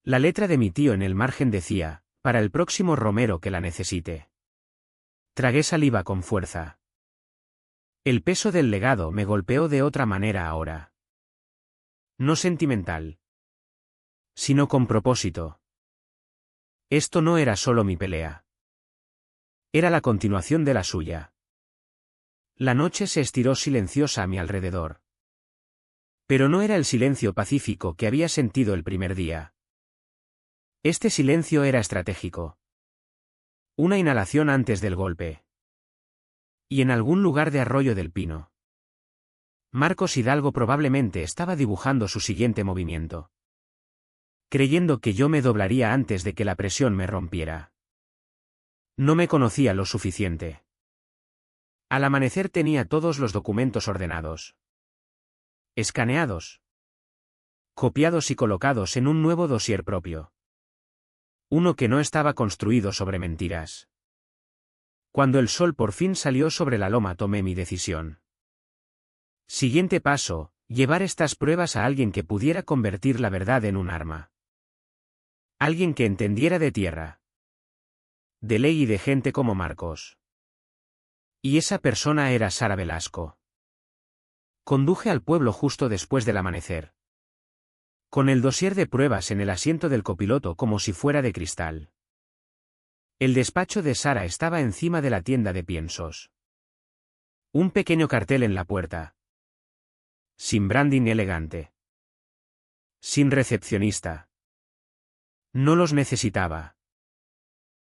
La letra de mi tío en el margen decía, para el próximo romero que la necesite. Tragué saliva con fuerza. El peso del legado me golpeó de otra manera ahora. No sentimental. Sino con propósito. Esto no era solo mi pelea. Era la continuación de la suya. La noche se estiró silenciosa a mi alrededor. Pero no era el silencio pacífico que había sentido el primer día. Este silencio era estratégico. Una inhalación antes del golpe. Y en algún lugar de Arroyo del Pino, Marcos Hidalgo probablemente estaba dibujando su siguiente movimiento. Creyendo que yo me doblaría antes de que la presión me rompiera. No me conocía lo suficiente. Al amanecer tenía todos los documentos ordenados. Escaneados. Copiados y colocados en un nuevo dossier propio. Uno que no estaba construido sobre mentiras. Cuando el sol por fin salió sobre la loma tomé mi decisión. Siguiente paso, llevar estas pruebas a alguien que pudiera convertir la verdad en un arma. Alguien que entendiera de tierra. De ley y de gente como Marcos. Y esa persona era Sara Velasco. Conduje al pueblo justo después del amanecer. Con el dossier de pruebas en el asiento del copiloto como si fuera de cristal. El despacho de Sara estaba encima de la tienda de piensos. Un pequeño cartel en la puerta. Sin branding elegante. Sin recepcionista. No los necesitaba.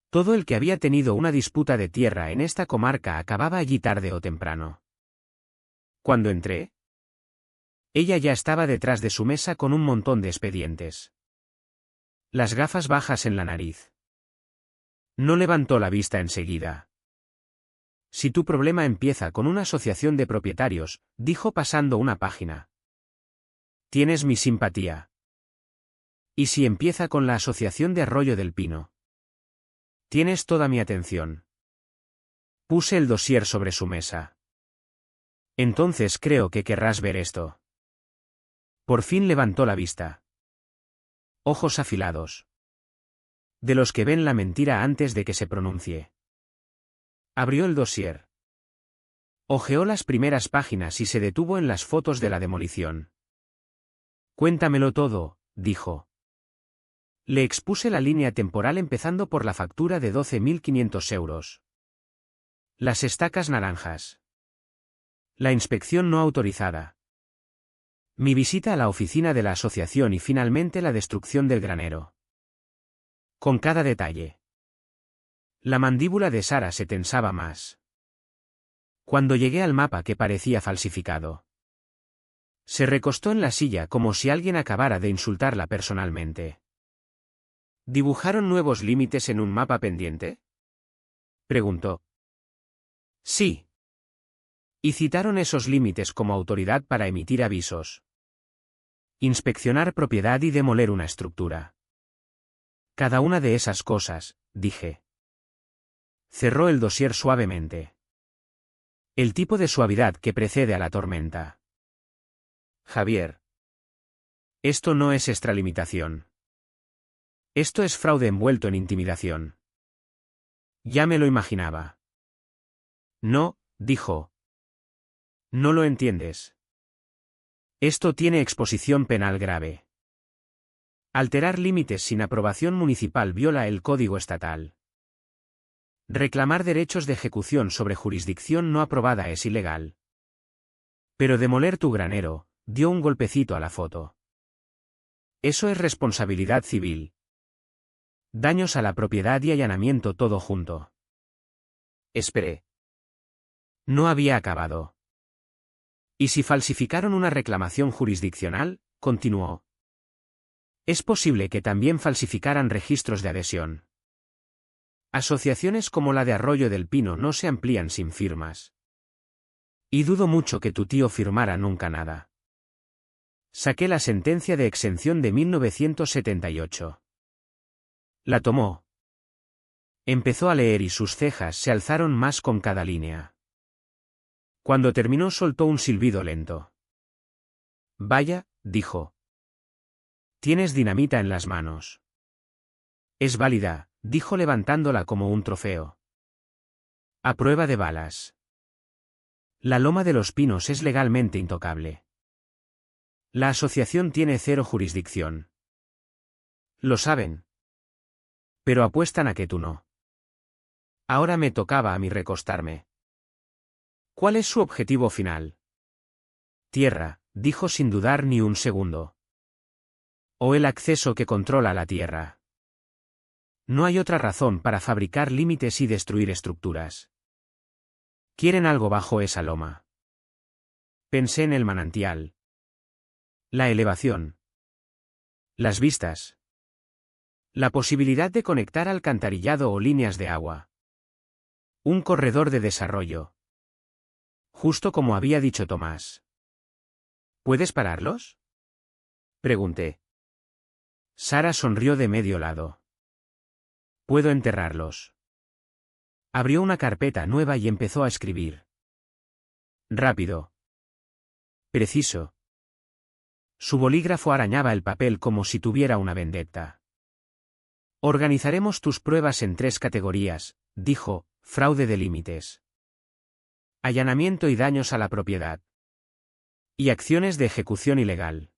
Todo el que había tenido una disputa de tierra en esta comarca acababa allí tarde o temprano. Cuando entré, ella ya estaba detrás de su mesa con un montón de expedientes. Las gafas bajas en la nariz. No levantó la vista enseguida. Si tu problema empieza con una asociación de propietarios, dijo pasando una página. Tienes mi simpatía. ¿Y si empieza con la asociación de Arroyo del Pino? Tienes toda mi atención. Puse el dossier sobre su mesa. Entonces creo que querrás ver esto. Por fin levantó la vista. Ojos afilados. De los que ven la mentira antes de que se pronuncie. Abrió el dossier. Hojeó las primeras páginas y se detuvo en las fotos de la demolición. Cuéntamelo todo, dijo. Le expuse la línea temporal empezando por la factura de 12.500 euros. Las estacas naranjas. La inspección no autorizada. Mi visita a la oficina de la asociación y finalmente la destrucción del granero. Con cada detalle. La mandíbula de Sara se tensaba más. Cuando llegué al mapa que parecía falsificado. Se recostó en la silla como si alguien acabara de insultarla personalmente. ¿Dibujaron nuevos límites en un mapa pendiente? Preguntó. Sí. Y citaron esos límites como autoridad para emitir avisos. Inspeccionar propiedad y demoler una estructura. Cada una de esas cosas, dije. Cerró el dossier suavemente. El tipo de suavidad que precede a la tormenta. Javier. Esto no es extralimitación. Esto es fraude envuelto en intimidación. Ya me lo imaginaba. No, dijo. No lo entiendes. Esto tiene exposición penal grave. Alterar límites sin aprobación municipal viola el Código Estatal. Reclamar derechos de ejecución sobre jurisdicción no aprobada es ilegal. Pero demoler tu granero, dio un golpecito a la foto. Eso es responsabilidad civil. Daños a la propiedad y allanamiento todo junto. Esperé. No había acabado. ¿Y si falsificaron una reclamación jurisdiccional? Continuó. Es posible que también falsificaran registros de adhesión. Asociaciones como la de Arroyo del Pino no se amplían sin firmas. Y dudo mucho que tu tío firmara nunca nada. Saqué la sentencia de exención de 1978. La tomó. Empezó a leer y sus cejas se alzaron más con cada línea. Cuando terminó soltó un silbido lento. Vaya, dijo. Tienes dinamita en las manos. Es válida, dijo levantándola como un trofeo. A prueba de balas. La Loma de los Pinos es legalmente intocable. La asociación tiene cero jurisdicción. Lo saben. Pero apuestan a que tú no. Ahora me tocaba a mí recostarme. ¿Cuál es su objetivo final? Tierra, dijo sin dudar ni un segundo. O el acceso que controla la tierra. No hay otra razón para fabricar límites y destruir estructuras. Quieren algo bajo esa loma. Pensé en el manantial. La elevación. Las vistas. La posibilidad de conectar alcantarillado o líneas de agua. Un corredor de desarrollo. Justo como había dicho Tomás. ¿Puedes pararlos? Pregunté. Sara sonrió de medio lado. Puedo enterrarlos. Abrió una carpeta nueva y empezó a escribir. Rápido. Preciso. Su bolígrafo arañaba el papel como si tuviera una vendetta. Organizaremos tus pruebas en 3 categorías, dijo, fraude de límites. Allanamiento y daños a la propiedad. Y acciones de ejecución ilegal.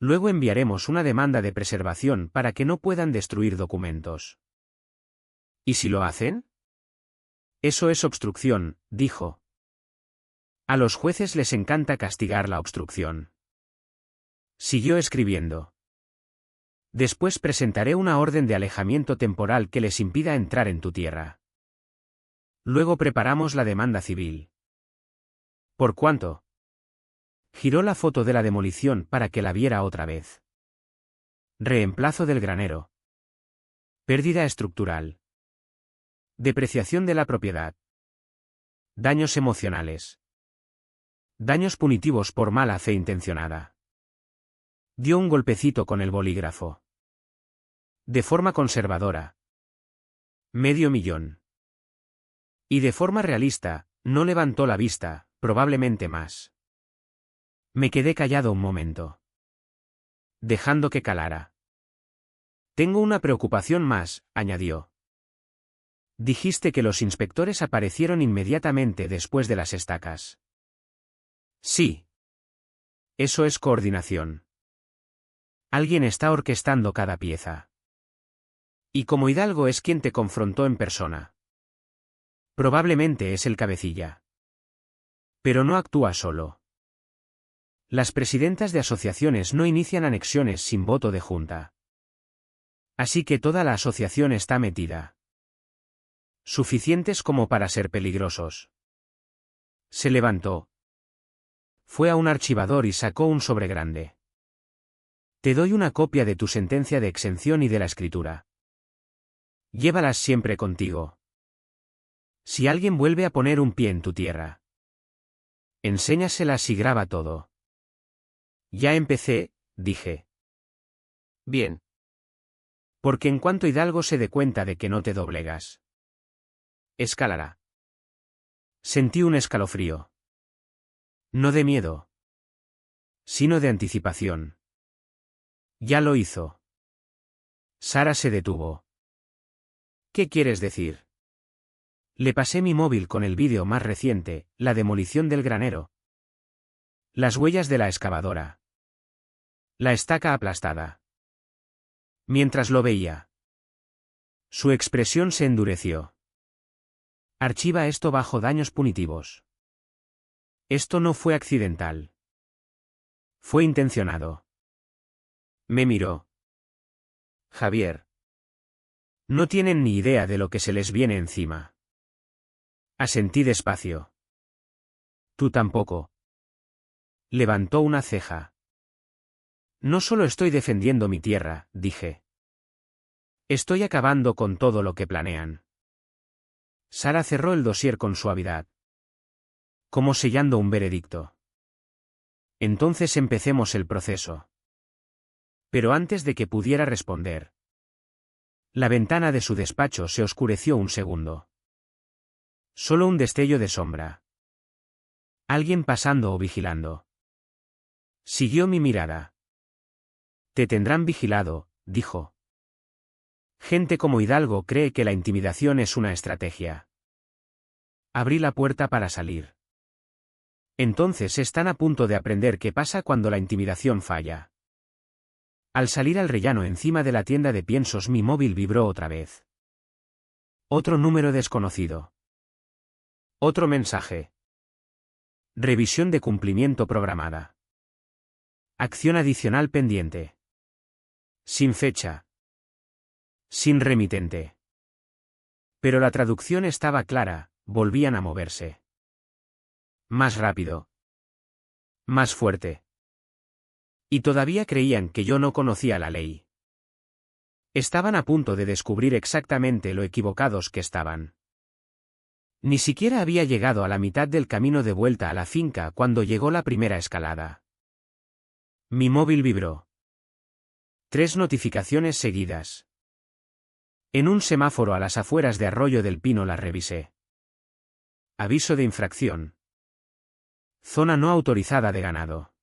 Luego enviaremos una demanda de preservación para que no puedan destruir documentos. ¿Y si lo hacen? Eso es obstrucción, dijo. A los jueces les encanta castigar la obstrucción. Siguió escribiendo. Después presentaré una orden de alejamiento temporal que les impida entrar en tu tierra. Luego preparamos la demanda civil. ¿Por cuánto? Giró la foto de la demolición para que la viera otra vez. Reemplazo del granero. Pérdida estructural. Depreciación de la propiedad. Daños emocionales. Daños punitivos por mala fe intencionada. Dio un golpecito con el bolígrafo. De forma conservadora. $500,000. Y de forma realista, no levantó la vista, probablemente más. Me quedé callado un momento. Dejando que calara. Tengo una preocupación más, añadió. Dijiste que los inspectores aparecieron inmediatamente después de las estacas. Sí. Eso es coordinación. Alguien está orquestando cada pieza. Y como Hidalgo es quien te confrontó en persona. Probablemente es el cabecilla. Pero no actúa solo. Las presidentas de asociaciones no inician anexiones sin voto de junta. Así que toda la asociación está metida. Suficientes como para ser peligrosos. Se levantó. Fue a un archivador y sacó un sobre grande. Te doy una copia de tu sentencia de exención y de la escritura. Llévalas siempre contigo. Si alguien vuelve a poner un pie en tu tierra, enséñaselas y graba todo. Ya empecé, dije. Bien. Porque en cuanto Hidalgo se dé cuenta de que no te doblegas, escalará. Sentí un escalofrío. No de miedo, sino de anticipación. Ya lo hizo. Sara se detuvo. ¿Qué quieres decir? Le pasé mi móvil con el vídeo más reciente, la demolición del granero. Las huellas de la excavadora. La estaca aplastada. Mientras lo veía, su expresión se endureció. Archiva esto bajo daños punitivos. Esto no fue accidental. Fue intencionado. Me miró. Javier. No tienen ni idea de lo que se les viene encima. Asentí despacio. Tú tampoco. Levantó una ceja. No solo estoy defendiendo mi tierra, dije. Estoy acabando con todo lo que planean. Sara cerró el dossier con suavidad, como sellando un veredicto. Entonces empecemos el proceso. Pero antes de que pudiera responder, la ventana de su despacho se oscureció un segundo. Solo un destello de sombra. Alguien pasando o vigilando. Siguió mi mirada. Te tendrán vigilado, dijo. Gente como Hidalgo cree que la intimidación es una estrategia. Abrí la puerta para salir. Entonces están a punto de aprender qué pasa cuando la intimidación falla. Al salir al rellano encima de la tienda de piensos, mi móvil vibró otra vez. Otro número desconocido. Otro mensaje. Revisión de cumplimiento programada. Acción adicional pendiente. Sin fecha. Sin remitente. Pero la traducción estaba clara, volvían a moverse. Más rápido. Más fuerte. Y todavía creían que yo no conocía la ley. Estaban a punto de descubrir exactamente lo equivocados que estaban. Ni siquiera había llegado a la mitad del camino de vuelta a la finca cuando llegó la primera escalada. Mi móvil vibró. 3 notificaciones seguidas. En un semáforo a las afueras de Arroyo del Pino las revisé. Aviso de infracción. Zona no autorizada de ganado.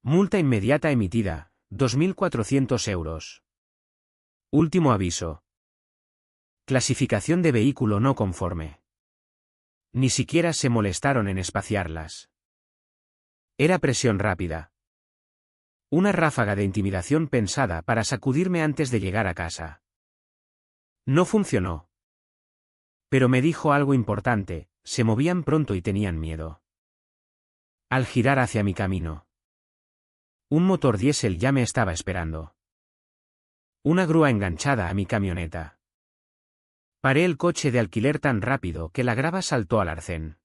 Multa inmediata emitida, 2.400 euros. Último aviso. Clasificación de vehículo no conforme. Ni siquiera se molestaron en espaciarlas. Era presión rápida. Una ráfaga de intimidación pensada para sacudirme antes de llegar a casa. No funcionó. Pero me dijo algo importante, se movían pronto y tenían miedo. Al girar hacia mi camino, un motor diésel ya me estaba esperando. Una grúa enganchada a mi camioneta. Paré el coche de alquiler tan rápido que la grava saltó al arcén.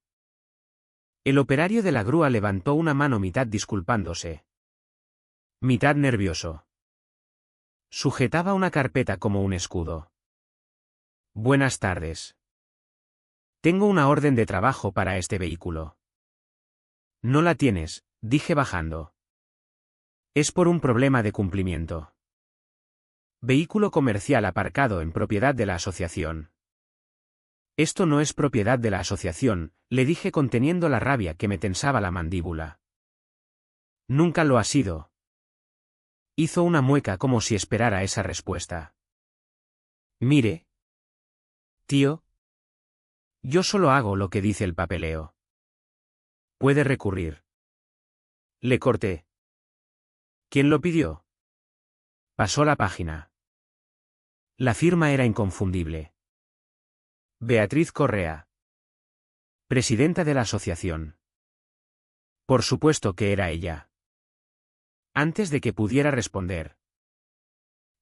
El operario de la grúa levantó una mano mitad disculpándose, mitad nervioso. Sujetaba una carpeta como un escudo. Buenas tardes. Tengo una orden de trabajo para este vehículo. No la tienes, dije bajando. Es por un problema de cumplimiento. Vehículo comercial aparcado en propiedad de la asociación. Esto no es propiedad de la asociación, le dije conteniendo la rabia que me tensaba la mandíbula. Nunca lo ha sido. Hizo una mueca como si esperara esa respuesta. Mire. Tío. Yo solo hago lo que dice el papeleo. Puede recurrir. Le corté. ¿Quién lo pidió? Pasó la página. La firma era inconfundible. Beatriz Correa. Presidenta de la asociación. Por supuesto que era ella. Antes de que pudiera responder,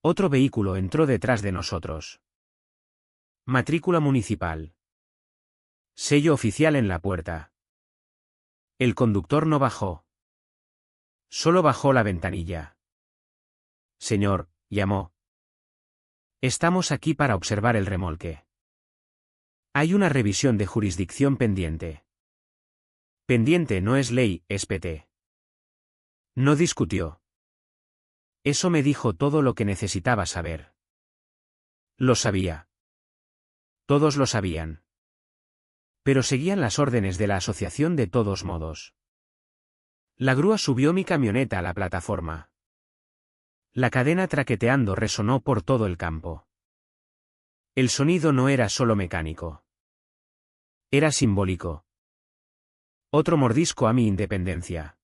otro vehículo entró detrás de nosotros. Matrícula municipal. Sello oficial en la puerta. El conductor no bajó. Solo bajó la ventanilla. Señor, llamó. Estamos aquí para observar el remolque. Hay una revisión de jurisdicción pendiente. Pendiente no es ley, es PT. No discutió. Eso me dijo todo lo que necesitaba saber. Lo sabía. Todos lo sabían. Pero seguían las órdenes de la asociación de todos modos. La grúa subió mi camioneta a la plataforma. La cadena traqueteando resonó por todo el campo. El sonido no era solo mecánico. Era simbólico. Otro mordisco a mi independencia.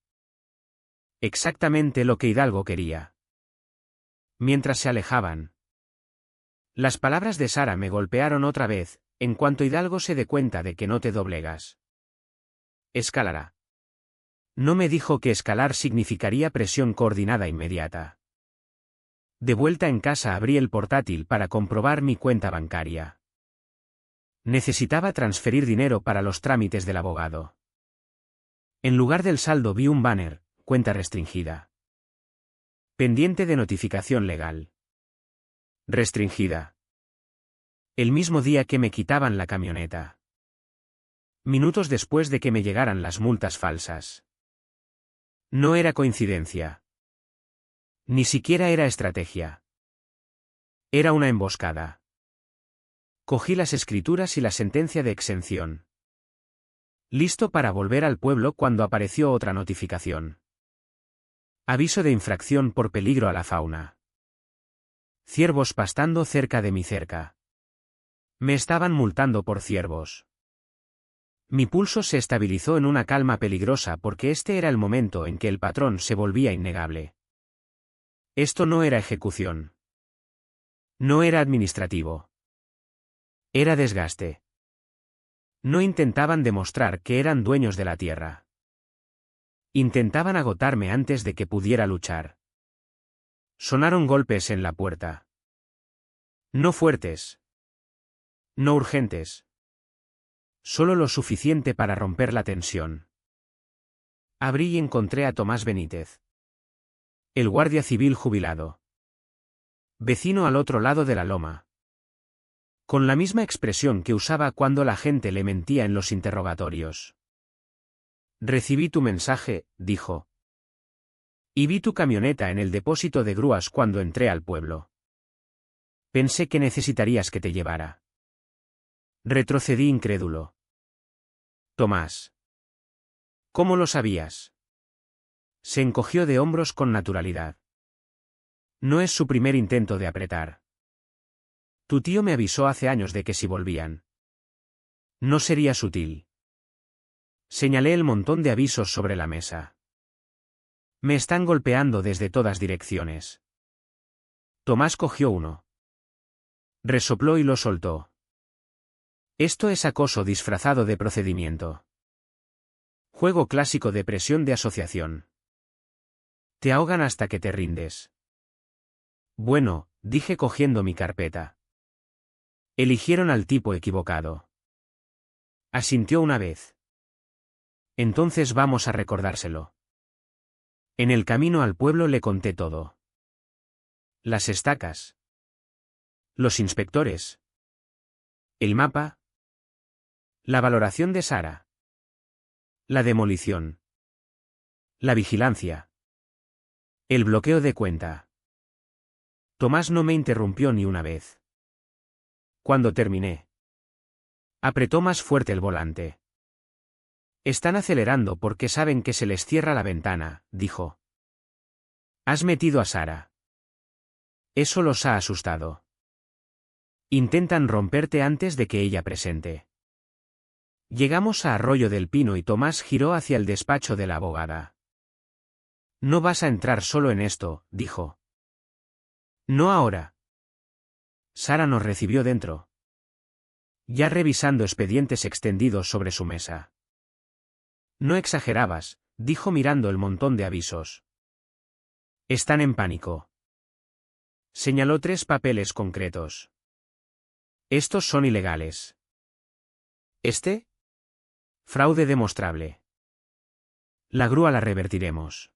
Exactamente lo que Hidalgo quería. Mientras se alejaban, las palabras de Sara me golpearon otra vez, En cuanto Hidalgo se dé cuenta de que no te doblegas, escalará. No me dijo que escalar significaría presión coordinada inmediata. De vuelta en casa abrí el portátil para comprobar mi cuenta bancaria. Necesitaba transferir dinero para los trámites del abogado. En lugar del saldo vi un banner, cuenta restringida. Pendiente de notificación legal. Restringida. El mismo día que me quitaban la camioneta. Minutos después de que me llegaran las multas falsas. No era coincidencia. Ni siquiera era estrategia. Era una emboscada. Cogí las escrituras y la sentencia de exención. Listo para volver al pueblo cuando apareció otra notificación. Aviso de infracción por peligro a la fauna. Ciervos pastando cerca de mi cerca. Me estaban multando por ciervos. Mi pulso se estabilizó en una calma peligrosa porque este era el momento en que el patrón se volvía innegable. Esto no era ejecución. No era administrativo. Era desgaste. No intentaban demostrar que eran dueños de la tierra. Intentaban agotarme antes de que pudiera luchar. Sonaron golpes en la puerta. No fuertes. No urgentes. Solo lo suficiente para romper la tensión. Abrí y encontré a Tomás Benítez. El guardia civil jubilado. Vecino al otro lado de la loma. Con la misma expresión que usaba cuando la gente le mentía en los interrogatorios. Recibí tu mensaje, dijo. Y vi tu camioneta en el depósito de grúas cuando entré al pueblo. Pensé que necesitarías que te llevara. Retrocedí incrédulo. Tomás. ¿Cómo lo sabías? Se encogió de hombros con naturalidad. No es su primer intento de apretar. Tu tío me avisó hace años de que si volvían. No sería sutil. Señalé el montón de avisos sobre la mesa. Me están golpeando desde todas direcciones. Tomás cogió uno. Resopló y lo soltó. Esto es acoso disfrazado de procedimiento. Juego clásico de presión de asociación. Te ahogan hasta que te rindes. Bueno, dije cogiendo mi carpeta. Eligieron al tipo equivocado. Asintió una vez. Entonces vamos a recordárselo. En el camino al pueblo le conté todo. Las estacas. Los inspectores. El mapa. La valoración de Sara. La demolición. La vigilancia. El bloqueo de cuenta. Tomás no me interrumpió ni una vez. Cuando terminé, apretó más fuerte el volante. Están acelerando porque saben que se les cierra la ventana, dijo. Has metido a Sara. Eso los ha asustado. Intentan romperte antes de que ella presente. Llegamos a Arroyo del Pino y Tomás giró hacia el despacho de la abogada. No vas a entrar solo en esto, dijo. No ahora. Sara nos recibió dentro. Ya revisando expedientes extendidos sobre su mesa. No exagerabas, dijo mirando el montón de avisos. Están en pánico. Señaló 3 papeles concretos. Estos son ilegales. ¿Este? Fraude demostrable. La grúa la revertiremos.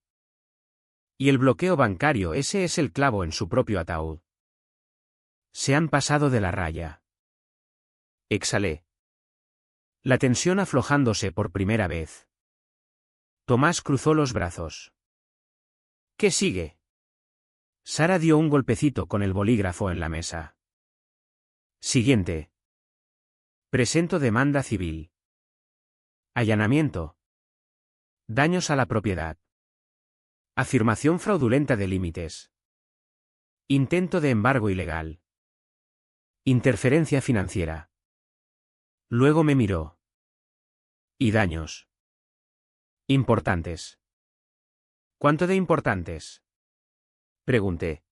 Y el bloqueo bancario, ese es el clavo en su propio ataúd. Se han pasado de la raya. Exhalé. La tensión aflojándose por primera vez. Tomás cruzó los brazos. ¿Qué sigue? Sara dio un golpecito con el bolígrafo en la mesa. Siguiente. Presento demanda civil. Allanamiento. Daños a la propiedad. Afirmación fraudulenta de límites. Intento de embargo ilegal. Interferencia financiera. Luego me miró. Y daños. Importantes. ¿Cuánto de importantes? Pregunté.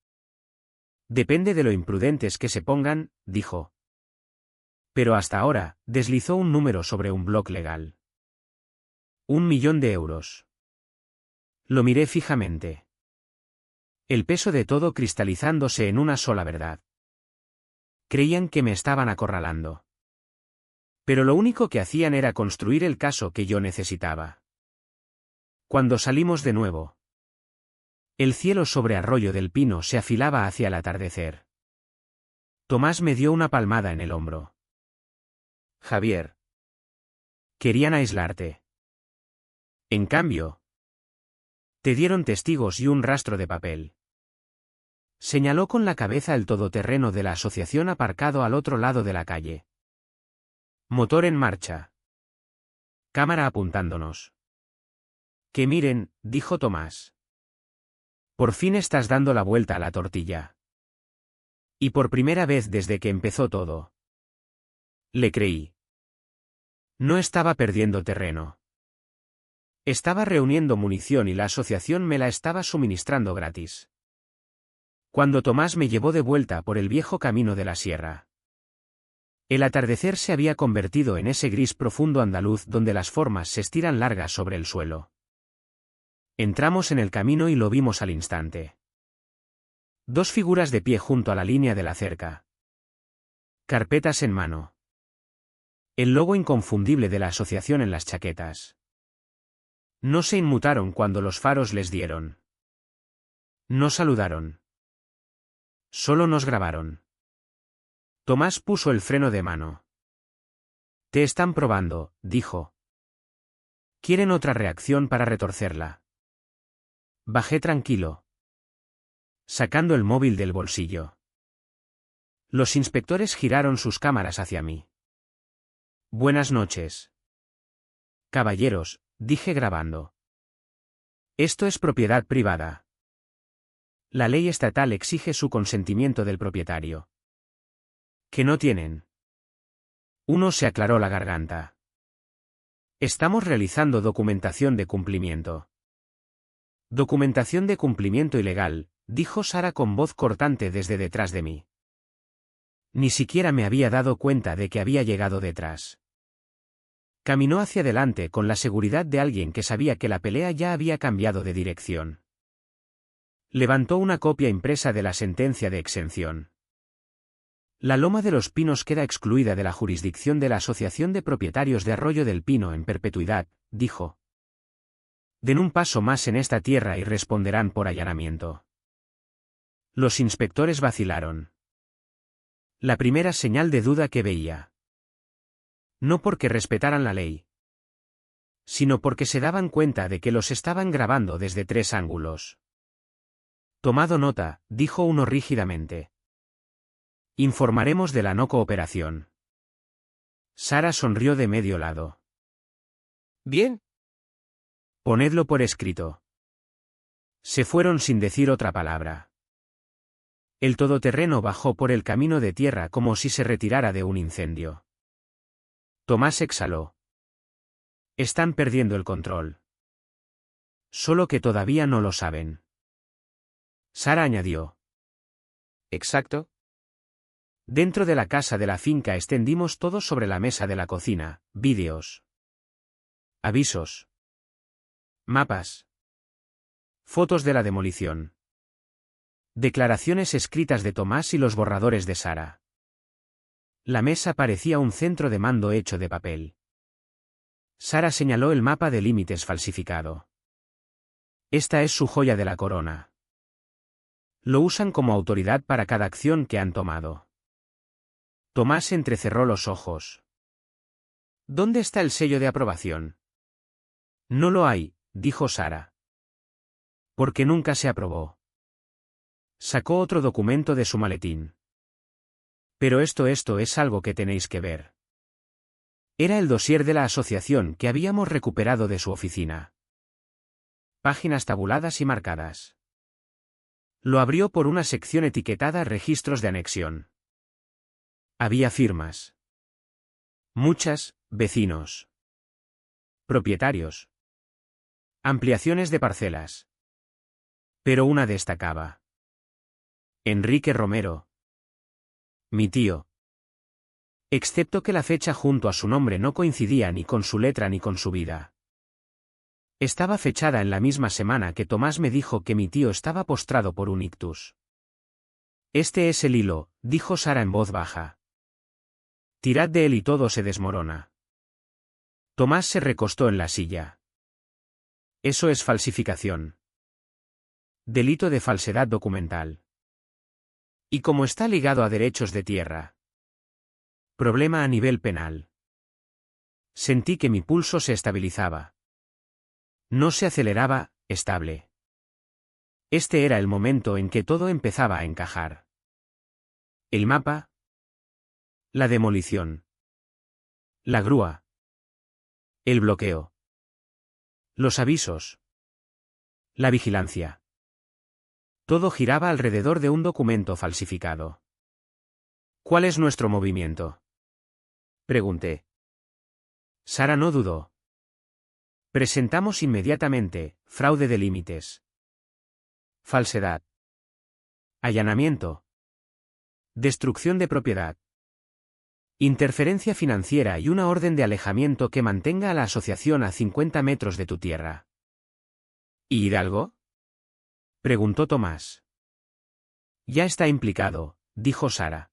Depende de lo imprudentes que se pongan, dijo. Pero hasta ahora, deslizó un número sobre un bloc legal. 1.000.000 de euros. Lo miré fijamente. El peso de todo cristalizándose en una sola verdad. Creían que me estaban acorralando. Pero lo único que hacían era construir el caso que yo necesitaba. Cuando salimos de nuevo, el cielo sobre Arroyo del Pino se afilaba hacia el atardecer. Tomás me dio una palmada en el hombro. Javier. Querían aislarte. En cambio, te dieron testigos y un rastro de papel. Señaló con la cabeza el todoterreno de la asociación aparcado al otro lado de la calle. Motor en marcha. Cámara apuntándonos. Que miren, dijo Tomás. Por fin estás dando la vuelta a la tortilla. Y por primera vez desde que empezó todo. Le creí. No estaba perdiendo terreno. Estaba reuniendo munición y la asociación me la estaba suministrando gratis. Cuando Tomás me llevó de vuelta por el viejo camino de la sierra. El atardecer se había convertido en ese gris profundo andaluz donde las formas se estiran largas sobre el suelo. Entramos en el camino y lo vimos al instante. Dos figuras de pie junto a la línea de la cerca. Carpetas en mano. El logo inconfundible de la asociación en las chaquetas. No se inmutaron cuando los faros les dieron. No saludaron. Solo nos grabaron. Tomás puso el freno de mano. Te están probando, dijo. Quieren otra reacción para retorcerla. Bajé tranquilo, sacando el móvil del bolsillo. Los inspectores giraron sus cámaras hacia mí. Buenas noches. Caballeros, dije grabando. Esto es propiedad privada. La ley estatal exige su consentimiento del propietario. ¿Que no tienen? Uno se aclaró la garganta. Estamos realizando documentación de cumplimiento. Documentación de cumplimiento ilegal, dijo Sara con voz cortante desde detrás de mí. Ni siquiera me había dado cuenta de que había llegado detrás. Caminó hacia adelante con la seguridad de alguien que sabía que la pelea ya había cambiado de dirección. Levantó una copia impresa de la sentencia de exención. La Loma de los Pinos queda excluida de la jurisdicción de la Asociación de Propietarios de Arroyo del Pino en perpetuidad, dijo. Den un paso más en esta tierra y responderán por allanamiento. Los inspectores vacilaron. La primera señal de duda que veía. No porque respetaran la ley, sino porque se daban cuenta de que los estaban grabando desde 3 ángulos. Tomado nota, dijo uno rígidamente. Informaremos de la no cooperación. Sara sonrió de medio lado. Bien. Ponedlo por escrito. Se fueron sin decir otra palabra. El todoterreno bajó por el camino de tierra como si se retirara de un incendio. Tomás exhaló. Están perdiendo el control. Solo que todavía no lo saben. Sara añadió. Exacto. Dentro de la casa de la finca extendimos todo sobre la mesa de la cocina, vídeos, avisos, mapas, fotos de la demolición, declaraciones escritas de Tomás y los borradores de Sara. La mesa parecía un centro de mando hecho de papel. Sara señaló el mapa de límites falsificado. Esta es su joya de la corona. Lo usan como autoridad para cada acción que han tomado. Tomás entrecerró los ojos. ¿Dónde está el sello de aprobación? No lo hay, dijo Sara. Porque nunca se aprobó. Sacó otro documento de su maletín. Pero esto es algo que tenéis que ver. Era el dossier de la asociación que habíamos recuperado de su oficina. Páginas tabuladas y marcadas. Lo abrió por una sección etiquetada Registros de anexión. Había firmas. Muchas, vecinos. Propietarios. Ampliaciones de parcelas. Pero una destacaba. Enrique Romero. Mi tío. Excepto que la fecha junto a su nombre no coincidía ni con su letra ni con su vida. Estaba fechada en la misma semana que Tomás me dijo que mi tío estaba postrado por un ictus. Este es el hilo, dijo Sara en voz baja. Tirad de él y todo se desmorona. Tomás se recostó en la silla. Eso es falsificación. Delito de falsedad documental. ¿Y cómo está ligado a derechos de tierra? Problema a nivel penal. Sentí que mi pulso se estabilizaba. No se aceleraba, estable. Este era el momento en que todo empezaba a encajar. El mapa. La demolición. La grúa. El bloqueo. Los avisos. La vigilancia. Todo giraba alrededor de un documento falsificado. ¿Cuál es nuestro movimiento? Pregunté. Sara no dudó. Presentamos inmediatamente, fraude de límites. Falsedad. Allanamiento. Destrucción de propiedad. Interferencia financiera y una orden de alejamiento que mantenga a la asociación a 50 metros de tu tierra. ¿Y Hidalgo? Preguntó Tomás. Ya está implicado, dijo Sara.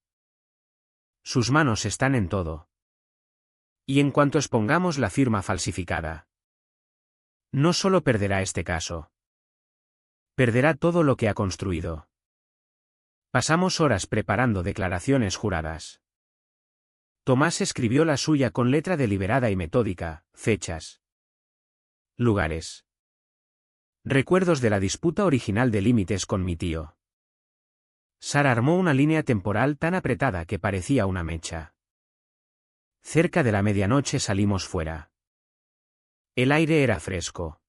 Sus manos están en todo. Y en cuanto expongamos la firma falsificada, no solo perderá este caso. Perderá todo lo que ha construido. Pasamos horas preparando declaraciones juradas. Tomás escribió la suya con letra deliberada y metódica, fechas. Lugares. Recuerdos de la disputa original de límites con mi tío. Sara armó una línea temporal tan apretada que parecía una mecha. Cerca de la medianoche salimos fuera. El aire era fresco.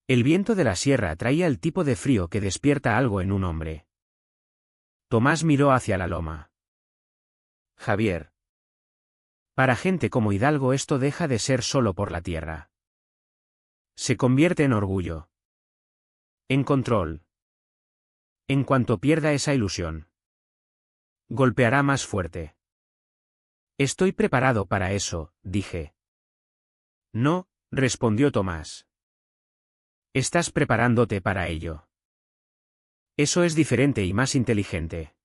El viento de la sierra traía el tipo de frío que despierta algo en un hombre. Tomás miró hacia la loma. Javier. Para gente como Hidalgo esto deja de ser solo por la tierra. Se convierte en orgullo. En control. En cuanto pierda esa ilusión, golpeará más fuerte. Estoy preparado para eso, dije. No, respondió Tomás. Estás preparándote para ello. Eso es diferente y más inteligente.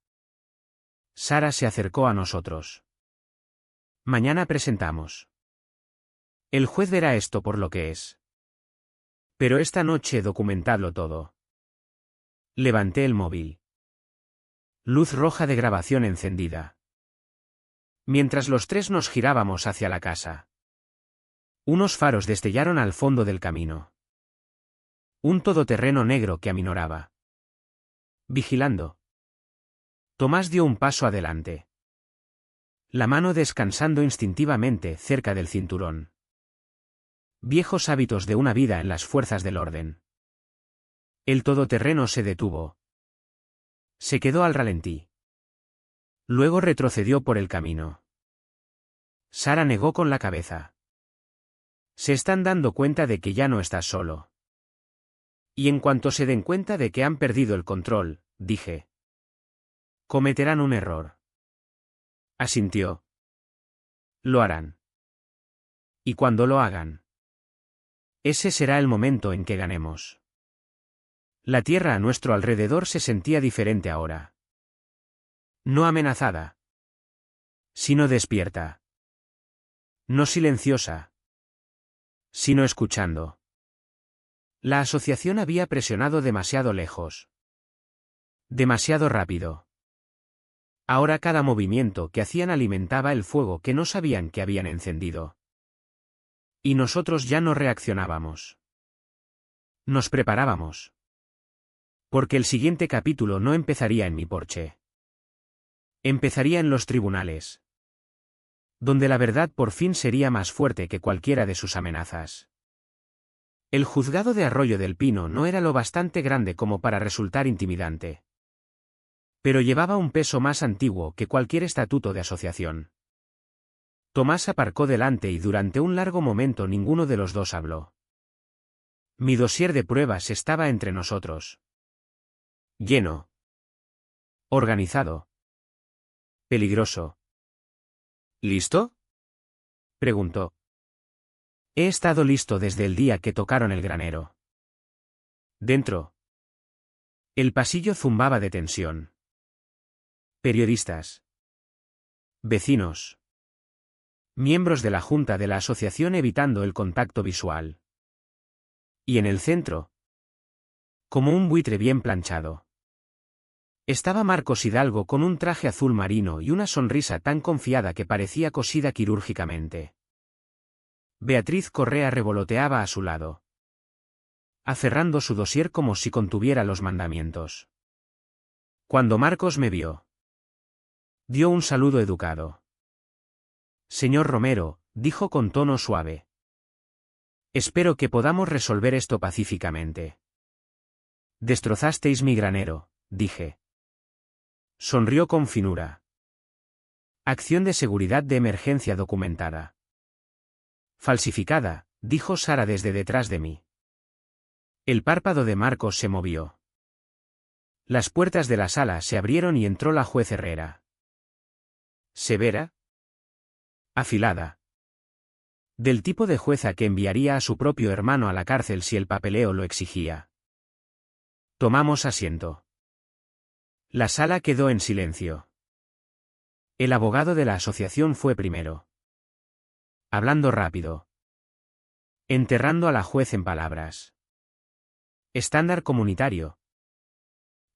Sara se acercó a nosotros. Mañana presentamos. El juez verá esto por lo que es. Pero esta noche documentadlo todo. Levanté el móvil. Luz roja de grabación encendida. Mientras los tres nos girábamos hacia la casa. Unos faros destellaron al fondo del camino. Un todoterreno negro que aminoraba. Vigilando. Tomás dio un paso adelante. La mano descansando instintivamente cerca del cinturón. Viejos hábitos de una vida en las fuerzas del orden. El todoterreno se detuvo. Se quedó al ralentí. Luego retrocedió por el camino. Sara negó con la cabeza. Se están dando cuenta de que ya no estás solo. Y en cuanto se den cuenta de que han perdido el control, dije. Cometerán un error. Asintió. Lo harán. Y cuando lo hagan, ese será el momento en que ganemos. La tierra a nuestro alrededor se sentía diferente ahora. No amenazada. Sino despierta. No silenciosa. Sino escuchando. La asociación había presionado demasiado lejos. Demasiado rápido. Ahora cada movimiento que hacían alimentaba el fuego que no sabían que habían encendido. Y nosotros ya no reaccionábamos. Nos preparábamos. Porque el siguiente capítulo no empezaría en mi porche. Empezaría en los tribunales. Donde la verdad por fin sería más fuerte que cualquiera de sus amenazas. El juzgado de Arroyo del Pino no era lo bastante grande como para resultar intimidante. Pero llevaba un peso más antiguo que cualquier estatuto de asociación. Tomás aparcó delante y durante un largo momento ninguno de los dos habló. Mi dossier de pruebas estaba entre nosotros. Lleno. Organizado. Peligroso. ¿Listo?, preguntó. He estado listo desde el día que tocaron el granero. Dentro. El pasillo zumbaba de tensión. Periodistas. Vecinos. Miembros de la junta de la asociación evitando el contacto visual. Y en el centro, como un buitre bien planchado, estaba Marcos Hidalgo con un traje azul marino y una sonrisa tan confiada que parecía cosida quirúrgicamente. Beatriz Correa revoloteaba a su lado, aferrando su dosier como si contuviera los mandamientos. Cuando Marcos me vio, dio un saludo educado. Señor Romero, dijo con tono suave. Espero que podamos resolver esto pacíficamente. Destrozasteis mi granero, dije. Sonrió con finura. Acción de seguridad de emergencia documentada. Falsificada, dijo Sara desde detrás de mí. El párpado de Marcos se movió. Las puertas de la sala se abrieron y entró la juez Herrera. Severa. Afilada. Del tipo de jueza que enviaría a su propio hermano a la cárcel si el papeleo lo exigía. Tomamos asiento. La sala quedó en silencio. El abogado de la asociación fue primero. Hablando rápido. Enterrando a la juez en palabras. Estándar comunitario.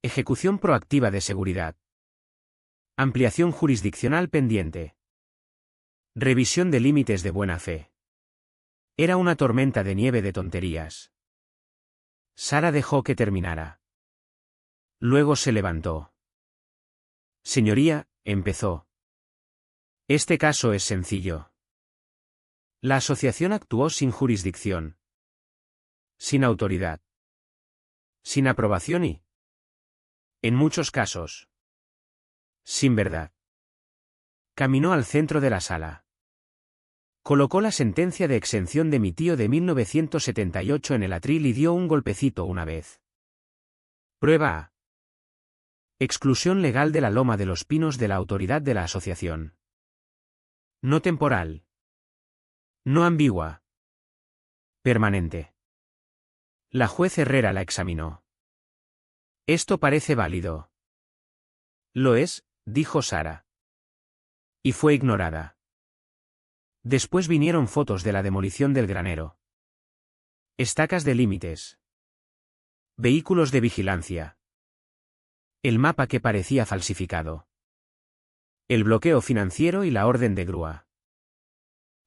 Ejecución proactiva de seguridad. Ampliación jurisdiccional pendiente. Revisión de límites de buena fe. Era una tormenta de nieve de tonterías. Sara dejó que terminara. Luego se levantó. Señoría, empezó. Este caso es sencillo. La asociación actuó sin jurisdicción. Sin autoridad. Sin aprobación y, en muchos casos, sin verdad. Caminó al centro de la sala. Colocó la sentencia de exención de mi tío de 1978 en el atril y dio un golpecito una vez. Prueba A. Exclusión legal de la Loma de los Pinos de la autoridad de la asociación. No temporal. No ambigua. Permanente. La juez Herrera la examinó. Esto parece válido. Lo es, dijo Sara. Y fue ignorada. Después vinieron fotos de la demolición del granero. Estacas de límites. Vehículos de vigilancia. El mapa que parecía falsificado. El bloqueo financiero y la orden de grúa.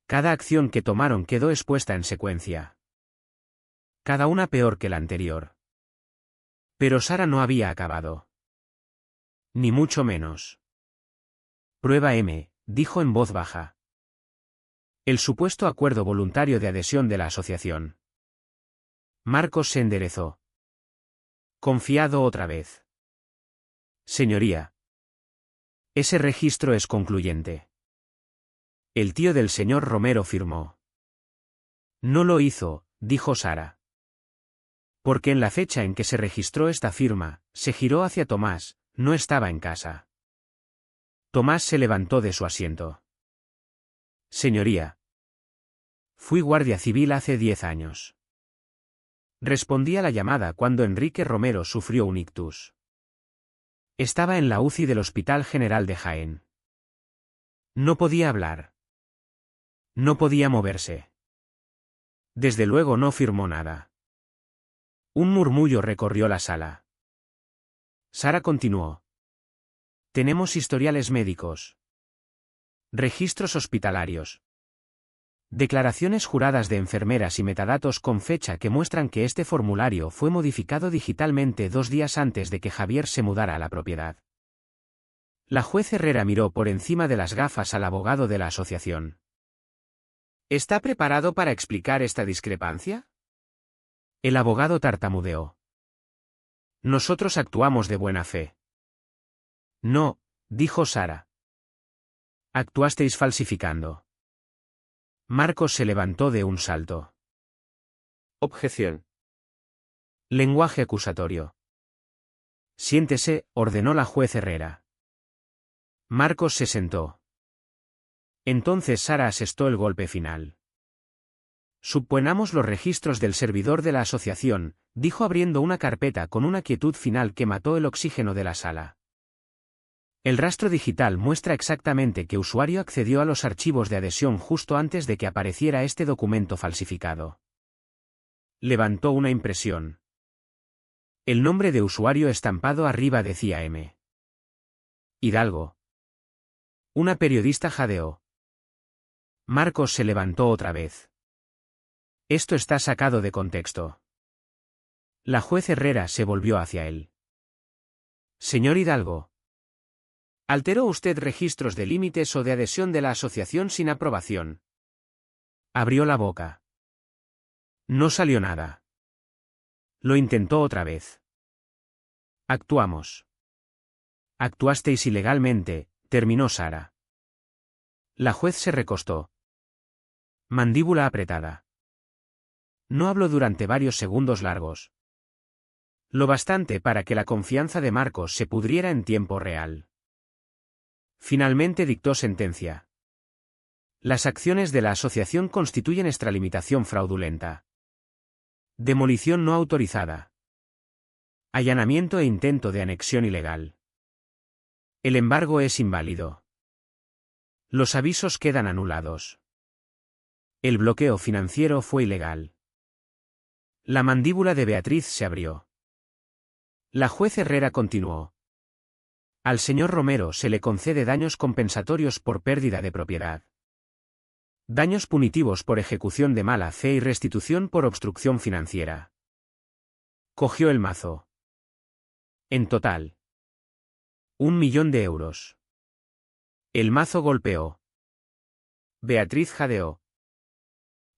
Cada acción que tomaron quedó expuesta en secuencia. Cada una peor que la anterior. Pero Sara no había acabado. Ni mucho menos. Prueba M, dijo en voz baja. El supuesto acuerdo voluntario de adhesión de la asociación. Marcos se enderezó. Confiado otra vez. Señoría. Ese registro es concluyente. El tío del señor Romero firmó. No lo hizo, dijo Sara. Porque en la fecha en que se registró esta firma, se giró hacia Tomás, no estaba en casa. Tomás se levantó de su asiento. Señoría. Fui guardia civil hace 10 años. Respondí a la llamada cuando Enrique Romero sufrió un ictus. Estaba en la UCI del Hospital General de Jaén. No podía hablar. No podía moverse. Desde luego no firmó nada. Un murmullo recorrió la sala. Sara continuó. Tenemos historiales médicos. Registros hospitalarios. Declaraciones juradas de enfermeras y metadatos con fecha que muestran que este formulario fue modificado digitalmente 2 días antes de que Javier se mudara a la propiedad. La juez Herrera miró por encima de las gafas al abogado de la asociación. ¿Está preparado para explicar esta discrepancia? El abogado tartamudeó. Nosotros actuamos de buena fe. No, dijo Sara. Actuasteis falsificando. Marcos se levantó de un salto. Objeción. Lenguaje acusatorio. Siéntese, ordenó la juez Herrera. Marcos se sentó. Entonces Sara asestó el golpe final. Suponamos los registros del servidor de la asociación, dijo abriendo una carpeta con una quietud final que mató el oxígeno de la sala. El rastro digital muestra exactamente qué usuario accedió a los archivos de adhesión justo antes de que apareciera este documento falsificado. Levantó una impresión. El nombre de usuario estampado arriba decía M. Hidalgo. Una periodista jadeó. Marcos se levantó otra vez. Esto está sacado de contexto. La juez Herrera se volvió hacia él. Señor Hidalgo. ¿Alteró usted registros de límites o de adhesión de la asociación sin aprobación? Abrió la boca. No salió nada. Lo intentó otra vez. Actuamos. Actuasteis ilegalmente, terminó Sara. La juez se recostó. Mandíbula apretada. No habló durante varios segundos largos. Lo bastante para que la confianza de Marcos se pudriera en tiempo real. Finalmente dictó sentencia. Las acciones de la asociación constituyen extralimitación fraudulenta. Demolición no autorizada. Allanamiento e intento de anexión ilegal. El embargo es inválido. Los avisos quedan anulados. El bloqueo financiero fue ilegal. La mandíbula de Beatriz se abrió. La juez Herrera continuó. Al señor Romero se le concede daños compensatorios por pérdida de propiedad. Daños punitivos por ejecución de mala fe y restitución por obstrucción financiera. Cogió el mazo. En total. 1.000.000 de euros. El mazo golpeó. Beatriz jadeó.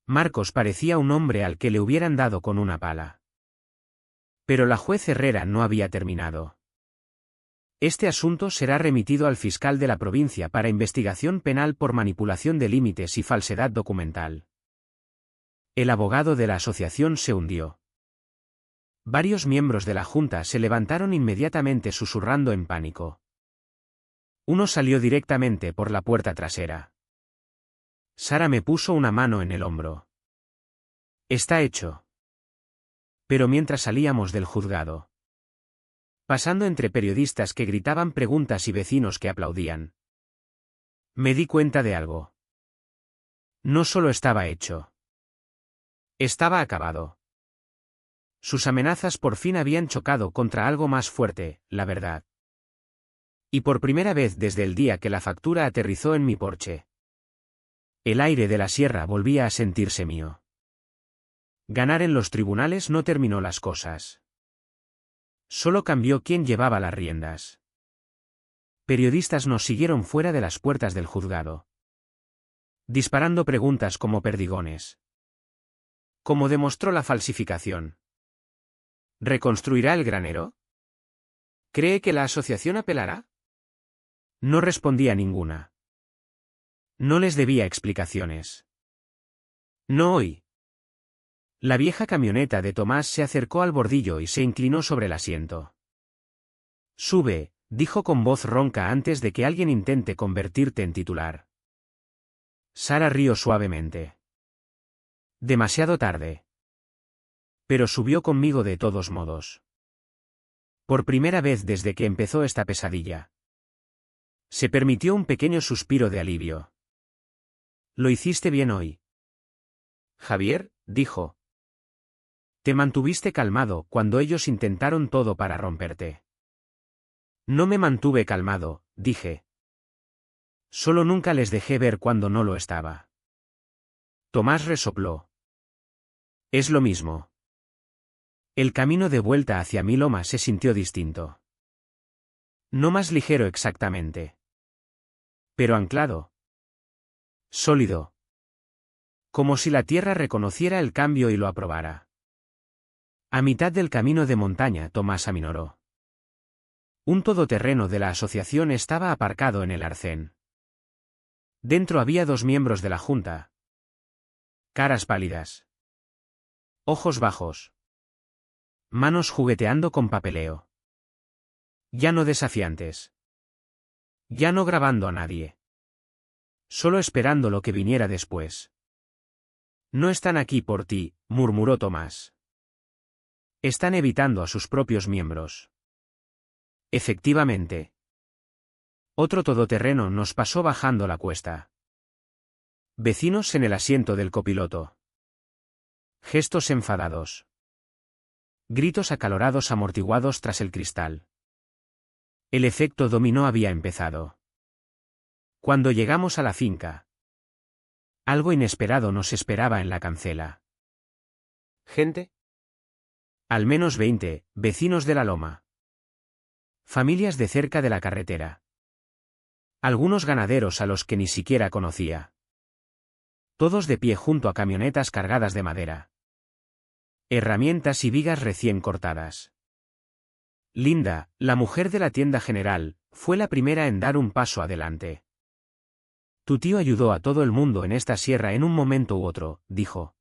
Marcos parecía un hombre al que le hubieran dado con una pala. Pero la juez Herrera no había terminado. Este asunto será remitido al fiscal de la provincia para investigación penal por manipulación de límites y falsedad documental. El abogado de la asociación se hundió. Varios miembros de la junta se levantaron inmediatamente susurrando en pánico. Uno salió directamente por la puerta trasera. Sara me puso una mano en el hombro. Está hecho. Pero mientras salíamos del juzgado, pasando entre periodistas que gritaban preguntas y vecinos que aplaudían, me di cuenta de algo. No solo estaba hecho. Estaba acabado. Sus amenazas por fin habían chocado contra algo más fuerte, la verdad. Y por primera vez desde el día que la factura aterrizó en mi porche, el aire de la sierra volvía a sentirse mío. Ganar en los tribunales no terminó las cosas. Solo cambió quién llevaba las riendas. Periodistas nos siguieron fuera de las puertas del juzgado, disparando preguntas como perdigones. ¿Cómo demostró la falsificación? ¿Reconstruirá el granero? ¿Cree que la asociación apelará? No respondía ninguna. No les debía explicaciones. No hoy. La vieja camioneta de Tomás se acercó al bordillo y se inclinó sobre el asiento. Sube, dijo con voz ronca antes de que alguien intente convertirte en titular. Sara rió suavemente. Demasiado tarde. Pero subió conmigo de todos modos. Por primera vez desde que empezó esta pesadilla. Se permitió un pequeño suspiro de alivio. Lo hiciste bien hoy. Javier, dijo. Te mantuviste calmado cuando ellos intentaron todo para romperte. No me mantuve calmado, dije. Solo nunca les dejé ver cuando no lo estaba. Tomás resopló. Es lo mismo. El camino de vuelta hacia mi loma se sintió distinto. No más ligero exactamente. Pero anclado. Sólido. Como si la tierra reconociera el cambio y lo aprobara. A mitad del camino de montaña Tomás aminoró. Un todoterreno de la asociación estaba aparcado en el arcén. Dentro había 2 miembros de la junta. Caras pálidas. Ojos bajos. Manos jugueteando con papeleo. Ya no desafiantes. Ya no grabando a nadie. Solo esperando lo que viniera después. No están aquí por ti, murmuró Tomás. Están evitando a sus propios miembros. Efectivamente. Otro todoterreno nos pasó bajando la cuesta. Vecinos en el asiento del copiloto. Gestos enfadados. Gritos acalorados amortiguados tras el cristal. El efecto dominó había empezado. Cuando llegamos a la finca, algo inesperado nos esperaba en la cancela. ¿Gente? Al menos 20, vecinos de la loma. Familias de cerca de la carretera. Algunos ganaderos a los que ni siquiera conocía. Todos de pie junto a camionetas cargadas de madera. Herramientas y vigas recién cortadas. Linda, la mujer de la tienda general, fue la primera en dar un paso adelante. Tu tío ayudó a todo el mundo en esta sierra en un momento u otro, dijo.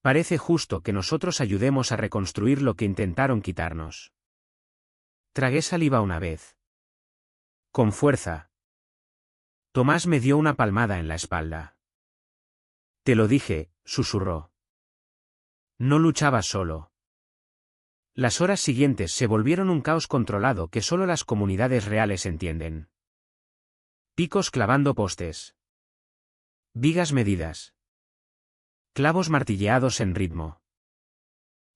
Parece justo que nosotros ayudemos a reconstruir lo que intentaron quitarnos. Tragué saliva una vez. Con fuerza. Tomás me dio una palmada en la espalda. Te lo dije, susurró. No luchaba solo. Las horas siguientes se volvieron un caos controlado que solo las comunidades reales entienden. Picos clavando postes. Vigas medidas. Clavos martilleados en ritmo.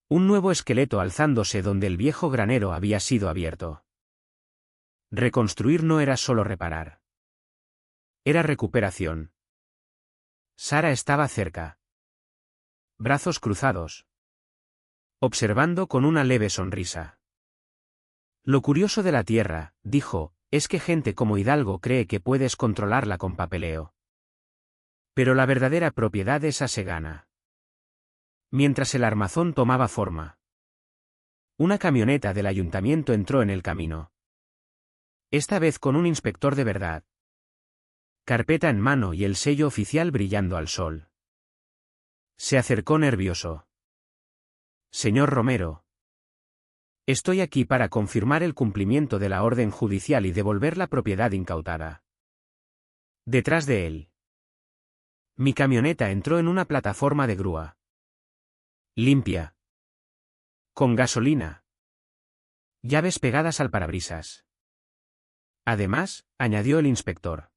Un nuevo esqueleto alzándose donde el viejo granero había sido abierto. Reconstruir no era solo reparar. Era recuperación. Sara estaba cerca. Brazos cruzados. Observando con una leve sonrisa. Lo curioso de la tierra, dijo, es que gente como Hidalgo cree que puedes controlarla con papeleo. Pero la verdadera propiedad esa se gana. Mientras el armazón tomaba forma. Una camioneta del ayuntamiento entró en el camino. Esta vez con un inspector de verdad. Carpeta en mano y el sello oficial brillando al sol. Se acercó nervioso. Señor Romero. Estoy aquí para confirmar el cumplimiento de la orden judicial y devolver la propiedad incautada. Detrás de él. Mi camioneta entró en una plataforma de grúa. Limpia. Con gasolina. Llaves pegadas al parabrisas. Además, añadió el inspector.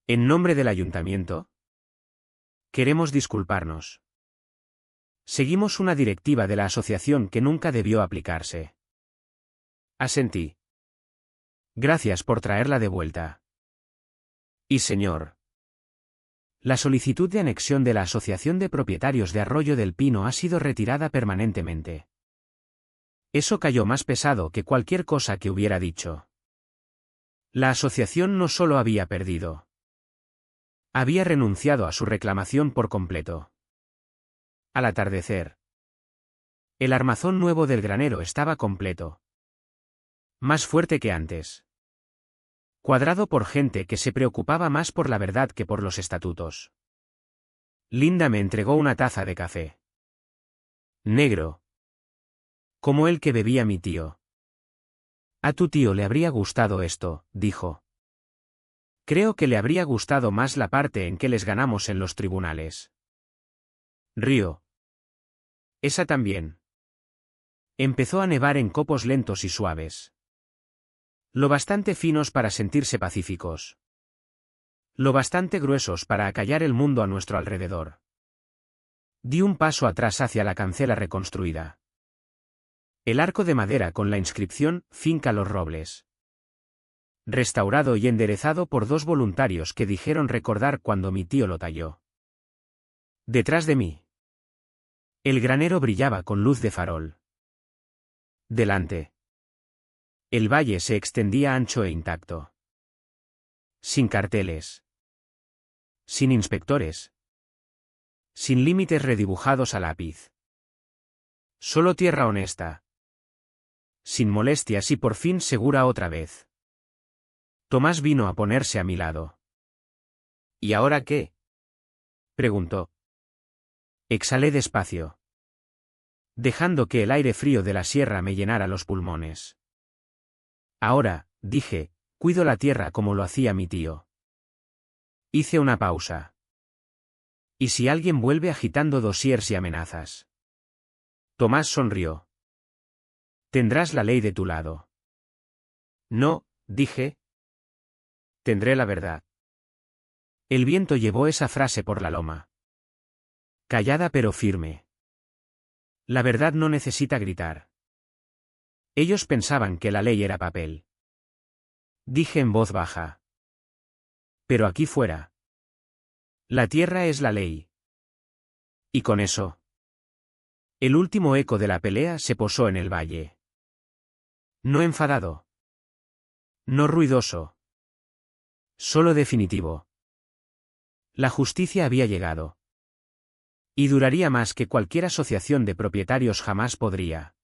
¿En nombre del ayuntamiento? Queremos disculparnos. Seguimos una directiva de la asociación que nunca debió aplicarse. Asentí. Gracias por traerla de vuelta. Y señor. La solicitud de anexión de la Asociación de Propietarios de Arroyo del Pino ha sido retirada permanentemente. Eso cayó más pesado que cualquier cosa que hubiera dicho. La asociación no solo había perdido. Había renunciado a su reclamación por completo. Al atardecer. El armazón nuevo del granero estaba completo. Más fuerte que antes. Cuadrado por gente que se preocupaba más por la verdad que por los estatutos. Linda me entregó una taza de café. Negro. Como el que bebía mi tío. A tu tío le habría gustado esto, dijo. Creo que le habría gustado más la parte en que les ganamos en los tribunales. Río. Esa también. Empezó a nevar en copos lentos y suaves. Lo bastante finos para sentirse pacíficos. Lo bastante gruesos para acallar el mundo a nuestro alrededor. Di un paso atrás hacia la cancela reconstruida. El arco de madera con la inscripción Finca Los Robles. Restaurado y enderezado por dos voluntarios que dijeron recordar cuando mi tío lo talló. Detrás de mí. El granero brillaba con luz de farol. Delante. El valle se extendía ancho e intacto. Sin carteles. Sin inspectores. Sin límites redibujados a lápiz. Solo tierra honesta. Sin molestias y por fin segura otra vez. Tomás vino a ponerse a mi lado. ¿Y ahora qué? Preguntó. Exhalé despacio. Dejando que el aire frío de la sierra me llenara los pulmones. Ahora, dije, cuido la tierra como lo hacía mi tío. Hice una pausa. ¿Y si alguien vuelve agitando dosiers y amenazas? Tomás sonrió. Tendrás la ley de tu lado. No, dije. Tendré la verdad. El viento llevó esa frase por la loma. Callada pero firme. La verdad no necesita gritar. Ellos pensaban que la ley era papel. Dije en voz baja. Pero aquí fuera. La tierra es la ley. Y con eso. El último eco de la pelea se posó en el valle. No enfadado. No ruidoso. Solo definitivo. La justicia había llegado. Y duraría más que cualquier asociación de propietarios jamás podría.